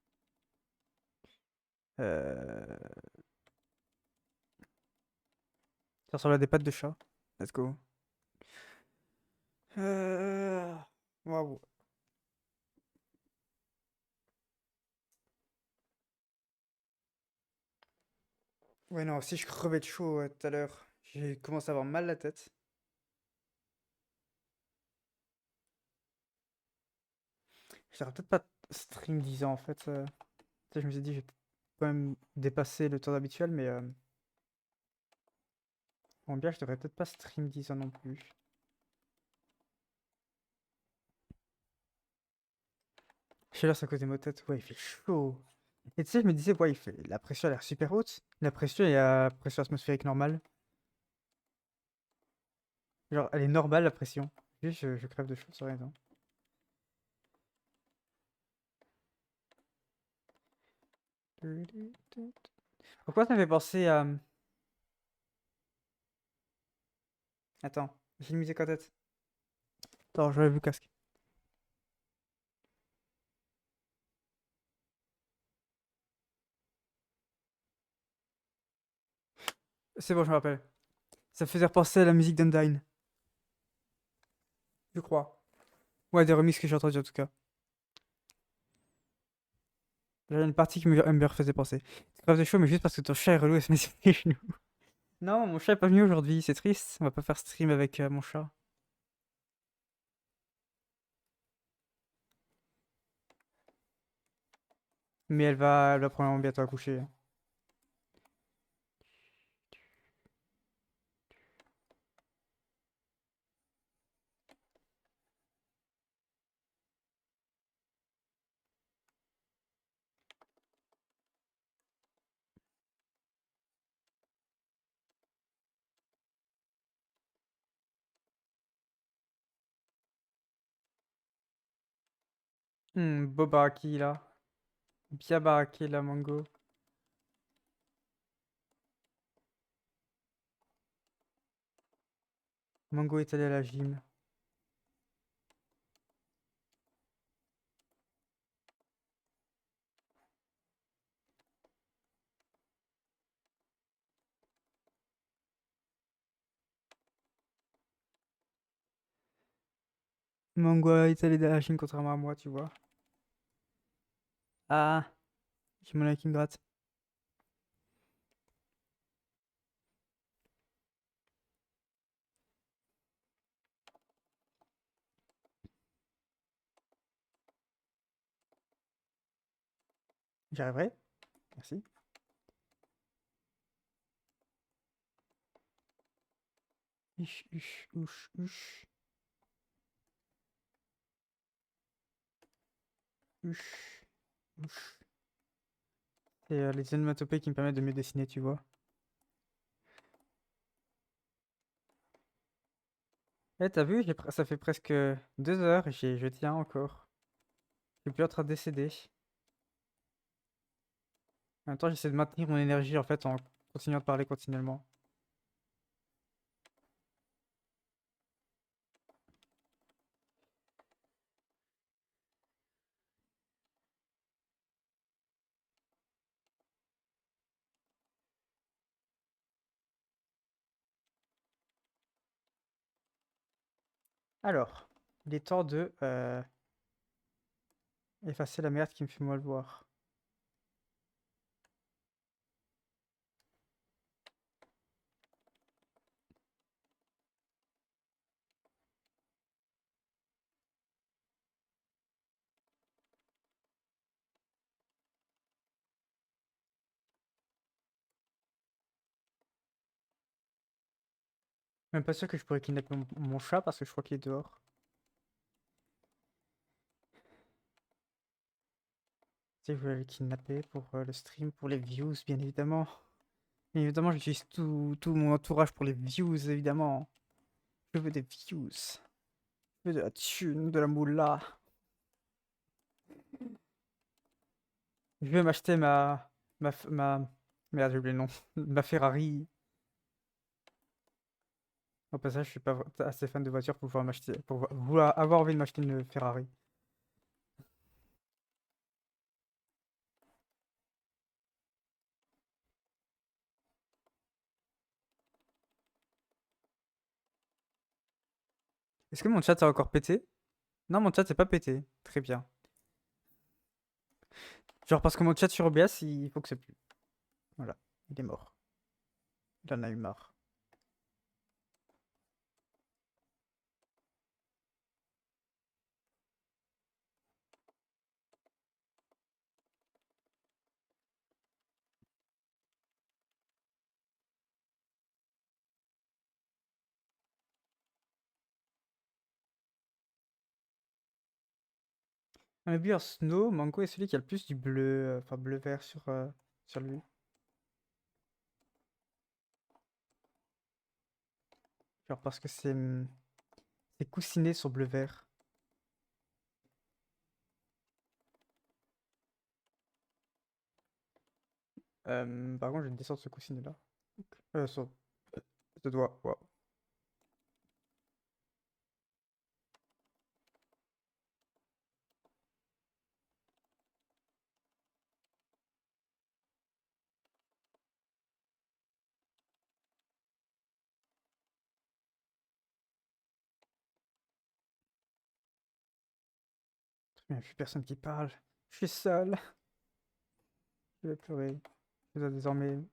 Euh... Ça ressemble à des pattes de chat. Let's go. Euh... Waouh. Ouais, non, si je crevais de chaud tout à l'heure, j'ai commencé à avoir mal la tête. J'aurais peut-être pas stream 10 ans en fait. Tu sais, je me suis dit, je vais quand même dépasser le temps habituel, mais bon, bien, je devrais peut-être pas stream 10 ans non plus. Je suis là, c'est à cause de mes têtes. Ouais, il fait chaud. Et tu sais, je me disais, ouais, la pression a l'air super haute. La pression, il y a la pression atmosphérique normale. Genre, elle est normale, la pression. Juste, je crève de chaud sur rien. Pourquoi ça me fait penser à... Attends, j'ai une musique en tête. Attends, j'aurais vu le casque. C'est bon, je me rappelle. Ça me faisait repenser à la musique d'Undyne, je crois. Ouais, des remixes que j'ai entendus en tout cas. J'avais une partie qui me faisait penser. C'est grave de chaud, mais juste parce que ton chat est relou et se met sur tes genoux. Non, mon chat est pas venu aujourd'hui, c'est triste. On va pas faire stream avec mon chat. Mais elle va probablement bientôt accoucher. Beau baraki là. Bien baraqué la mango. Mango est allé à la gym. Mango est allé à la gym contrairement à moi, tu vois. Ah, j'ai mon œil qui me gratte. J'y arriverai. Merci. Uch, uch, uch, uch. Uch, uch. C'est les onomatopées qui me permettent de mieux dessiner, tu vois. Eh, t'as vu, ça fait presque 2 heures et je tiens encore. Je suis plus en train de décéder. En même temps, j'essaie de maintenir mon énergie en fait en continuant de parler continuellement. Alors, il est temps de effacer la merde qui me fait mal voir. Même pas sûr que je pourrais kidnapper mon chat parce que je crois qu'il est dehors. Tu sais, je voulais le kidnapper pour le stream, pour les views, bien évidemment. Bien évidemment, j'utilise tout mon entourage pour les views, évidemment. Je veux des views. Je veux de la thune, de la moula. Je vais m'acheter ma... Merde, j'ai oublié le nom. Ma Ferrari. Au passage, je suis pas assez fan de voitures pour pouvoir m'acheter, pour vouloir avoir envie de m'acheter une Ferrari. Est-ce que mon chat a encore pété? Non, mon chat c'est pas pété. Très bien. Genre parce que mon chat sur OBS, il faut que c'est plus. Voilà, il est mort. Il en a eu marre. Un but en snow, Mango est celui qui a le plus du bleu, enfin bleu-vert sur lui. Genre parce que c'est coussiné sur bleu-vert. Par contre, je vais descendre ce coussinet-là. Sur ce doigt, waouh. Très bien, plus personne qui parle. Je suis seul. Je vais pleurer. Je dois désormais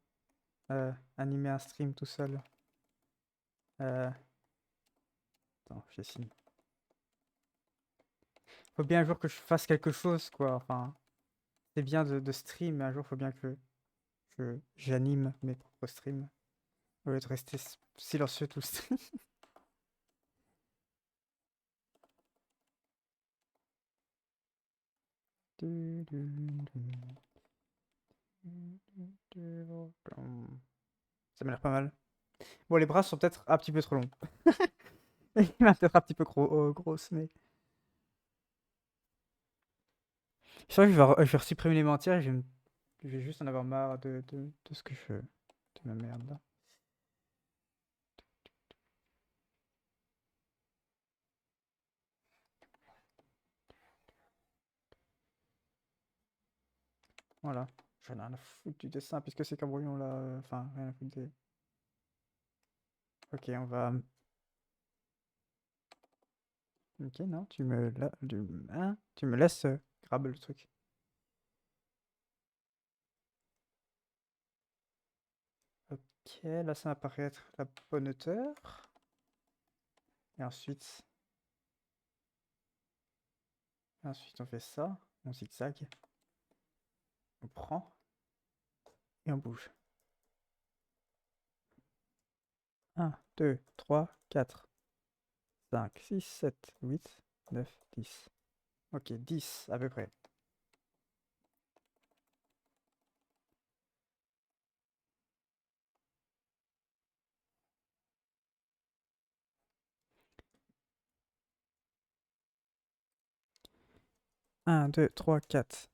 animer un stream tout seul. Euh... Attends, j'essaie. Faut bien un jour que je fasse quelque chose, quoi. Enfin, c'est bien de stream, mais un jour, faut bien que j'anime mes propres streams. Au lieu de rester silencieux tout le stream. Ça m'a l'air pas mal. Bon, les bras sont peut-être un petit peu trop longs. Il m'a peut-être un petit peu grosse, mais... Je crois que je vais supprimer les mentir et je vais juste en avoir marre de ce que je fais. De ma merde, là. Voilà. J'en ai rien à foutre du dessin, puisque c'est qu'un brouillon là. Enfin, rien à foutre des... Ok, on va. Ok, non, hein, tu me laisses grab le truc. Ok, là ça va paraître la bonne hauteur. Et ensuite on fait ça, on zigzag, on prend et on bouge. 1, 2, 3, 4, 5, 6, 7, 8, 9, 10. Ok, 10 à peu près. Un, 2, 3, 4.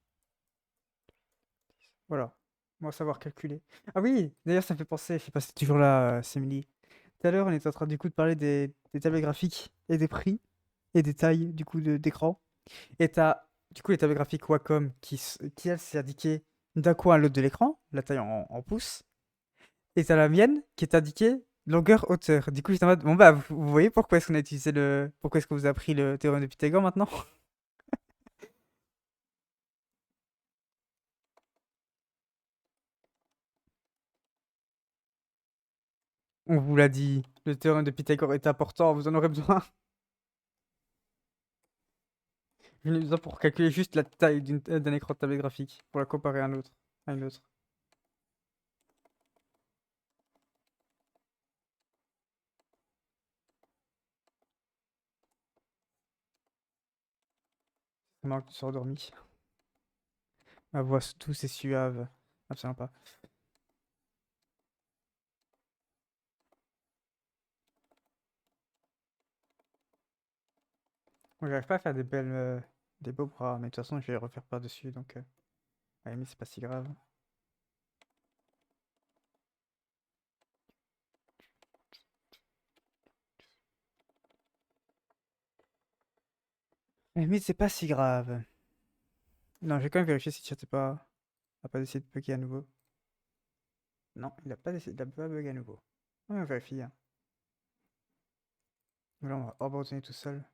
Voilà. On va savoir calculer. Ah oui, d'ailleurs ça me fait penser, je sais pas si c'est toujours là, Semili. Tout à l'heure on était en train du coup de parler des tableaux graphiques et des prix et des tailles du coup d'écran. Et t'as du coup les tableaux graphiques Wacom qui elle s'est indiquée d'un coin à l'autre de l'écran, la taille en pouces. Et t'as la mienne qui est indiquée longueur hauteur. Du coup j'étais en mode bon bah vous voyez pourquoi est-ce qu'on a utilisé pourquoi est-ce qu'on vous a appris le théorème de Pythagore maintenant? On vous l'a dit, le théorème de Pythagore est important, vous en aurez besoin. J'en ai besoin pour calculer juste la taille d'un écran de tablette graphique, pour la comparer à une autre. Ça marque que tu sois endormi. Ma voix douce et suave. Absolument pas. Moi, j'arrive pas à faire des beaux bras, mais de toute façon, je vais les refaire par-dessus, donc, ouais, mais c'est pas si grave. Mais c'est pas si grave. Non, je vais quand même vérifier si chat a pas décidé de bugger à nouveau. Non, il a pas décidé, il a pas bugué à nouveau. Ouais, on vérifie, hein. Là, on va abandonner tout seul.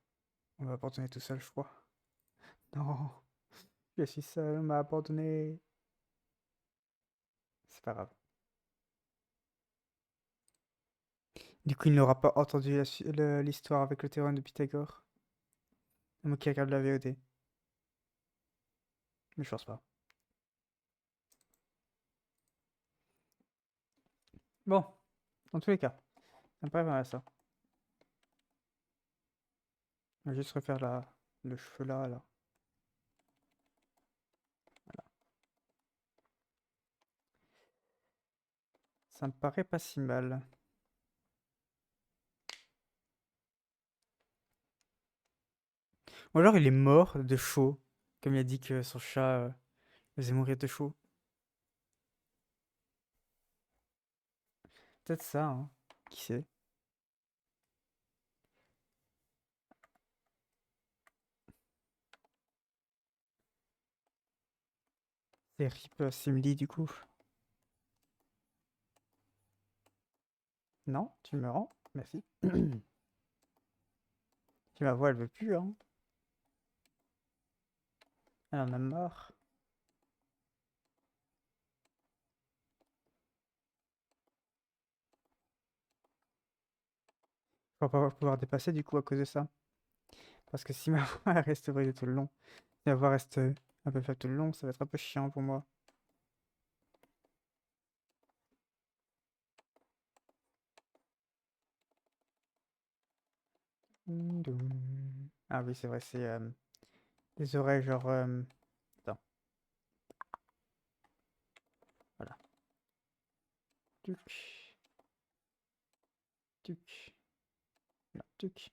On va abandonner tout seul, je crois. Non, je suis seul, on m'a abandonné. C'est pas grave. Du coup, il n'aura pas entendu l'histoire avec le théorème de Pythagore. Moi qui regarde la VOD. Mais je pense pas. Bon, dans tous les cas, ça me paraît pas mal ça. On va juste refaire le cheveu là. Ça me paraît pas si mal. Ou alors il est mort de chaud, comme il a dit que son chat faisait mourir de chaud. Peut-être ça, hein. Qui sait? C'est Rip Simli du coup. Non, tu me rends, merci. Tu ma voix, elle veut plus, hein. Elle en a marre. Je vais pas pouvoir dépasser du coup à cause de ça. Parce que si ma voix elle reste brisée tout le long, si ma voix reste un peu faible tout le long, ça va être un peu chiant pour moi. Ah oui, c'est vrai, c'est des oreilles genre... Attends, voilà. Tuc, tuc, là, tuc.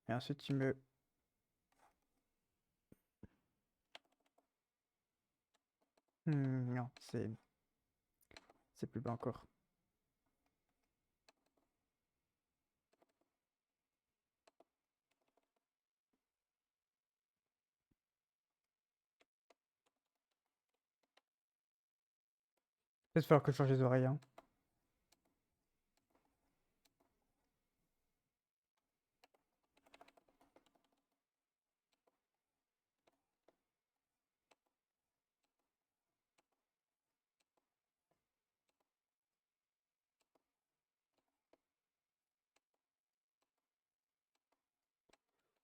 Et ensuite tu me... non, c'est plus bas encore. Peut-être falloir que je change les oreilles, hein.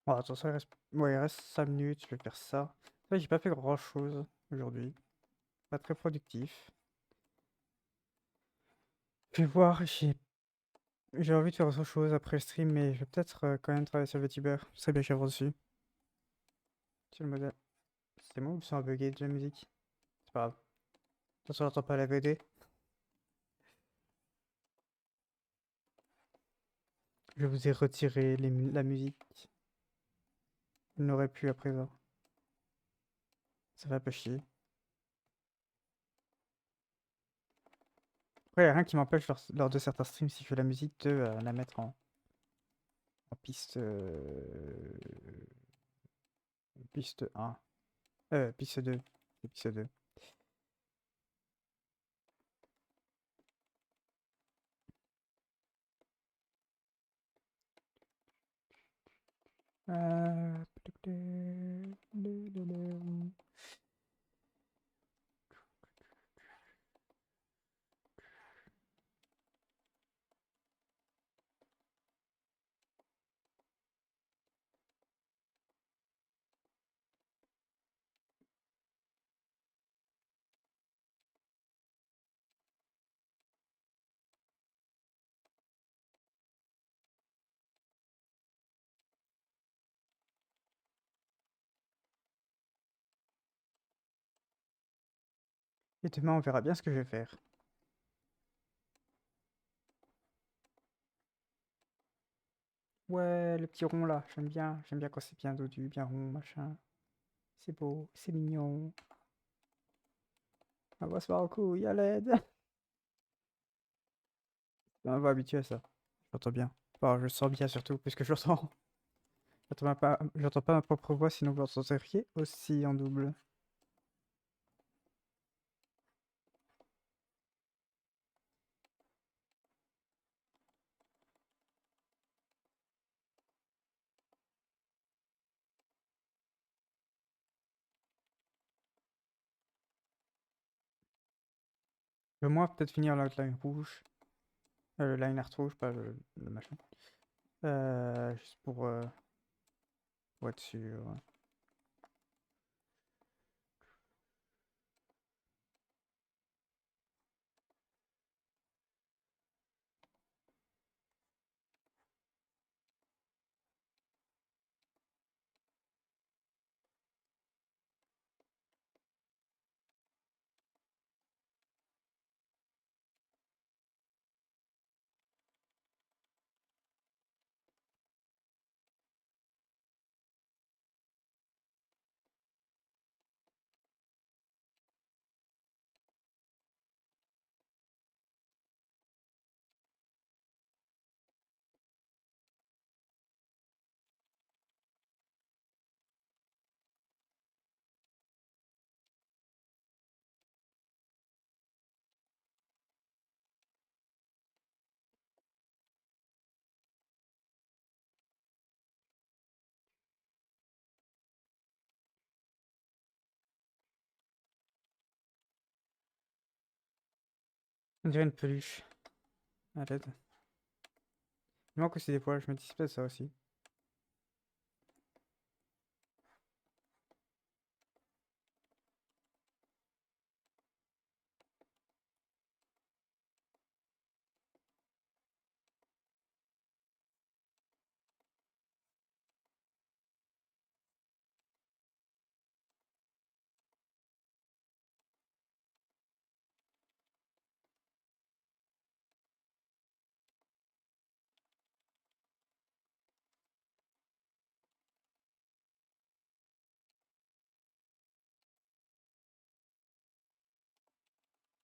Bon, attention, il reste... Ouais, il reste 5 minutes, je vais faire ça. Ouais, j'ai pas fait grand-chose aujourd'hui. Pas très productif. Je vais voir, j'ai envie de faire autre chose après le stream, mais je vais peut-être quand même travailler sur le VTuber. Ce serait bien que j'avance dessus. C'est le modèle. C'est moi ou c'est un bugué de la musique? C'est pas grave. De toute façon, on n'entend pas la VD. Je vous ai retiré la musique. Il n'aurait pu à présent. Ça fait un peu chier. Après, il n'y a rien qui m'empêche lors de certains streams, si je fais la musique, de la mettre en piste, piste 1. Piste 2. C'est piste 2. Euh... Et demain, on verra bien ce que je vais faire. Ouais, le petit rond là, j'aime bien. J'aime bien quand c'est bien dodu, bien rond, machin. C'est beau, c'est mignon. On va se voir au couille, à l'aide. On va habituer à ça. J'entends bien. Enfin, je sens bien surtout, puisque j'entends. J'entends pas ma propre voix, sinon vous l'entendriez aussi en double. Je vais moi peut-être finir l'outline rouge. Le line art rouge, pas le machin. Juste pour être sûr. On dirait une peluche. À l'aide. Il manque aussi des poils, je me dis c'est peut-être ça aussi.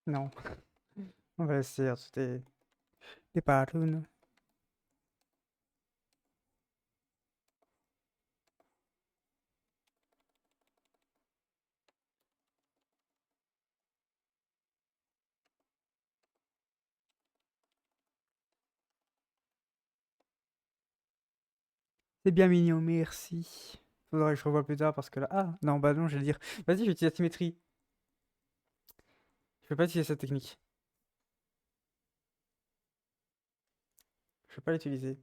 Non. On va laisser des partoons. C'est bien mignon, merci. Faudrait que je revoie plus tard parce que là. Ah, non, bah non, je vais le dire. Vas-y, j'utilise la symétrie. Je peux pas utiliser cette technique. Je peux pas l'utiliser.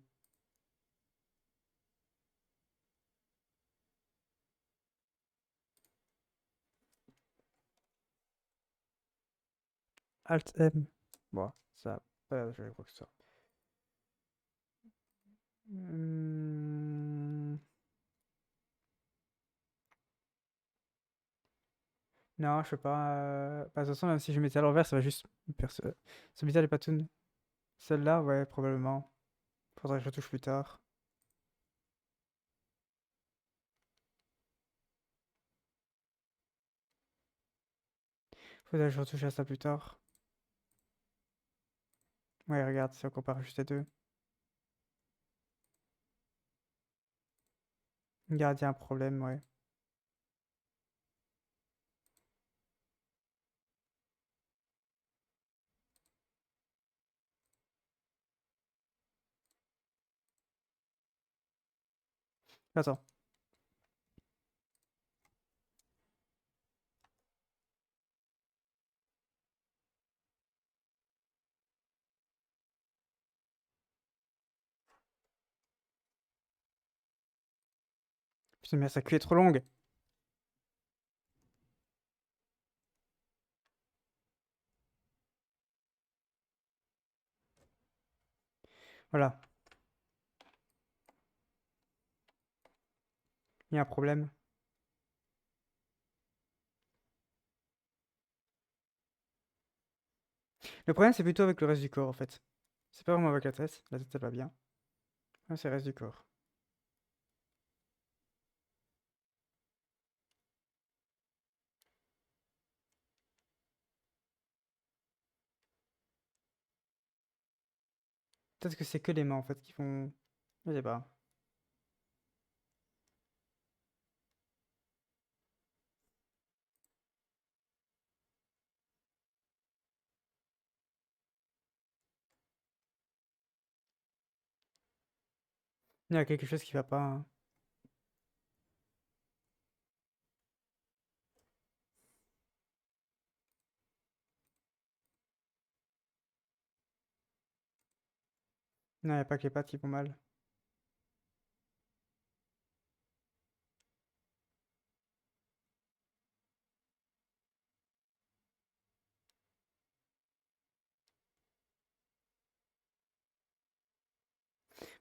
Alt M. Bon, ça. Je vais quoi que ce soit. Hmm. Non, je sais pas. Bah, de toute façon, même si je mettais à l'envers, ça va juste. Ça mettait les patounes. Celle-là, ouais, probablement. Faudrait que je retouche plus tard. Faudrait que je retouche à ça plus tard. Ouais, regarde, si on compare juste les deux. Regarde, il y a un problème, ouais. Attends. Putain, mais sa queue est trop longue. Voilà, il y a un problème. Le problème, c'est plutôt avec le reste du corps, en fait. C'est pas vraiment avec la tête. La tête, elle va bien. Ouais, c'est le reste du corps. Peut-être que c'est que les mains, en fait, qui font. Je sais pas. Il y a quelque chose qui va pas, hein. Non, il y a pas que les pattes qui vont mal.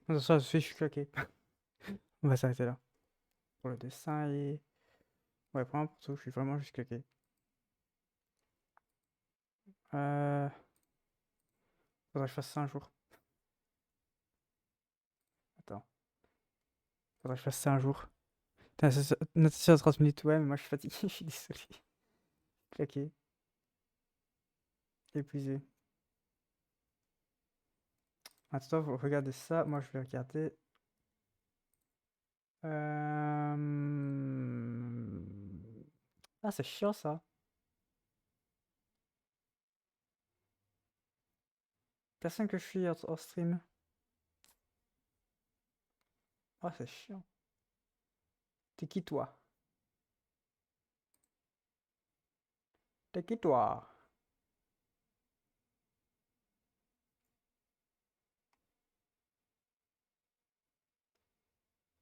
Bon, ça, je suis claqué. On va s'arrêter là. Pour le dessin et. Ouais, pour tout, je suis vraiment juste claqué. Euh. Faudrait que je fasse ça un jour. Attends. Faudrait que je fasse ça un jour. Putain, notation à 30 minutes, ouais, mais moi je suis fatigué, je suis désolé. Claqué, épuisé. Attends, vous regardez ça, moi je vais regarder. Euh... Ah, c'est chiant ça. Personne que je suis hors stream. Ah, c'est chiant. T'es qui toi? T'es qui toi?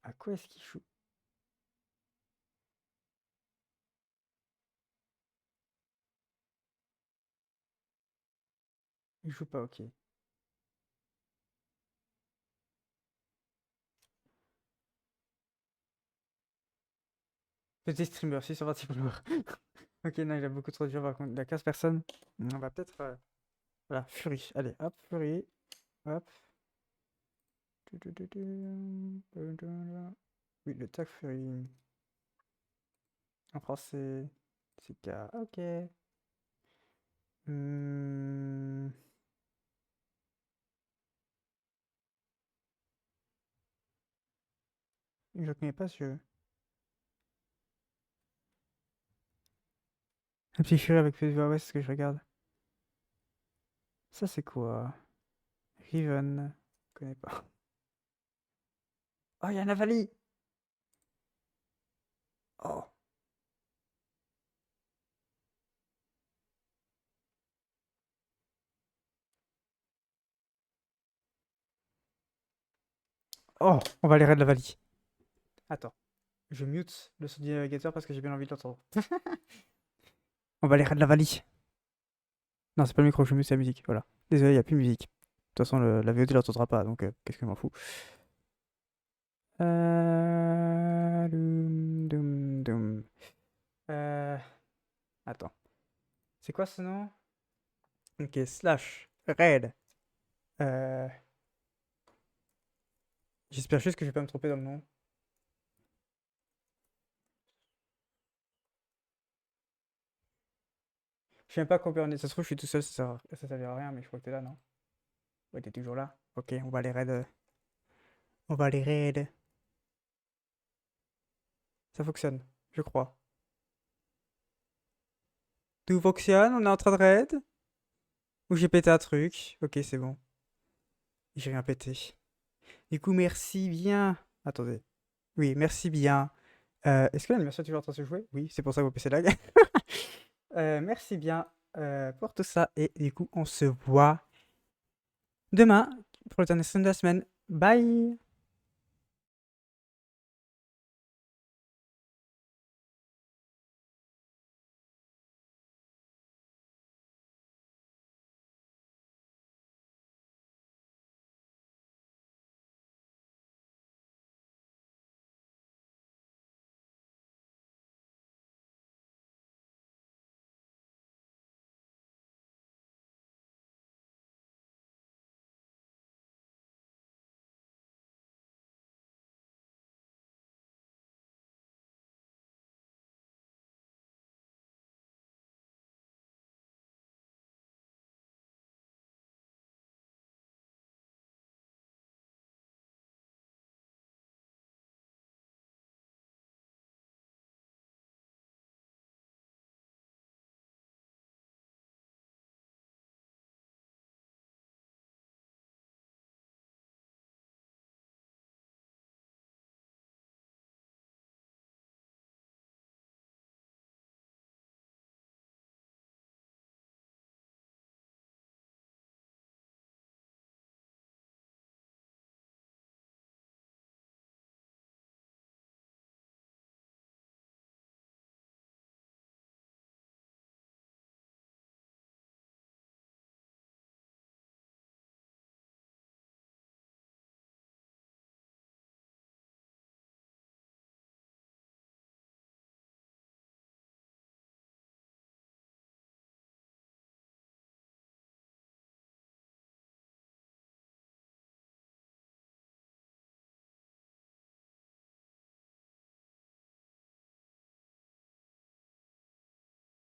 À quoi est-ce qu'il joue? Il joue pas, ok. Petit streamer, 620 followers. Ok, non, il a beaucoup trop de gens par contre. Il a 15 personnes. On va peut-être. Voilà, Fury. Allez, hop, Fury. Hop. Oui, le tag Fury. En français. C'est K. Ok. Hmm, je connais pas ce jeu. Un petit Fury avec plus de voix, ouais, c'est ce que je regarde. Ça, c'est quoi? Riven. Je connais pas. Oh, il y a Navali. Oh. Oh, on va aller raid Navali. Attends, je mute le son du navigateur parce que j'ai bien envie de l'entendre. On va aller raid Navali. Non, c'est pas le micro, je mute, c'est la musique. Voilà. Désolé, il n'y a plus de musique. De toute façon, la VOD l'entendra pas, donc qu'est-ce que je m'en fous. Doum, doum, doum. Attends. C'est quoi ce nom? Ok, slash raid. Euh, J'espère juste que je vais pas me tromper dans le nom. Je sais même pas combien on est. Ça se trouve, je suis tout seul, ça servira à rien, mais je crois que t'es là, non? Ouais, t'es toujours là. Ok, on va aller raid. On va aller raid. Ça fonctionne, je crois. Tout fonctionne, on est en train de raid? Ou j'ai pété un truc? Ok, c'est bon. J'ai rien pété. Du coup, merci bien. Attendez. Oui, merci bien. Est-ce que l'animation est toujours en train de se jouer? Oui, c'est pour ça que mon PC lag. Merci bien pour tout ça. Et du coup, on se voit demain pour le dernier stream de la semaine. Bye!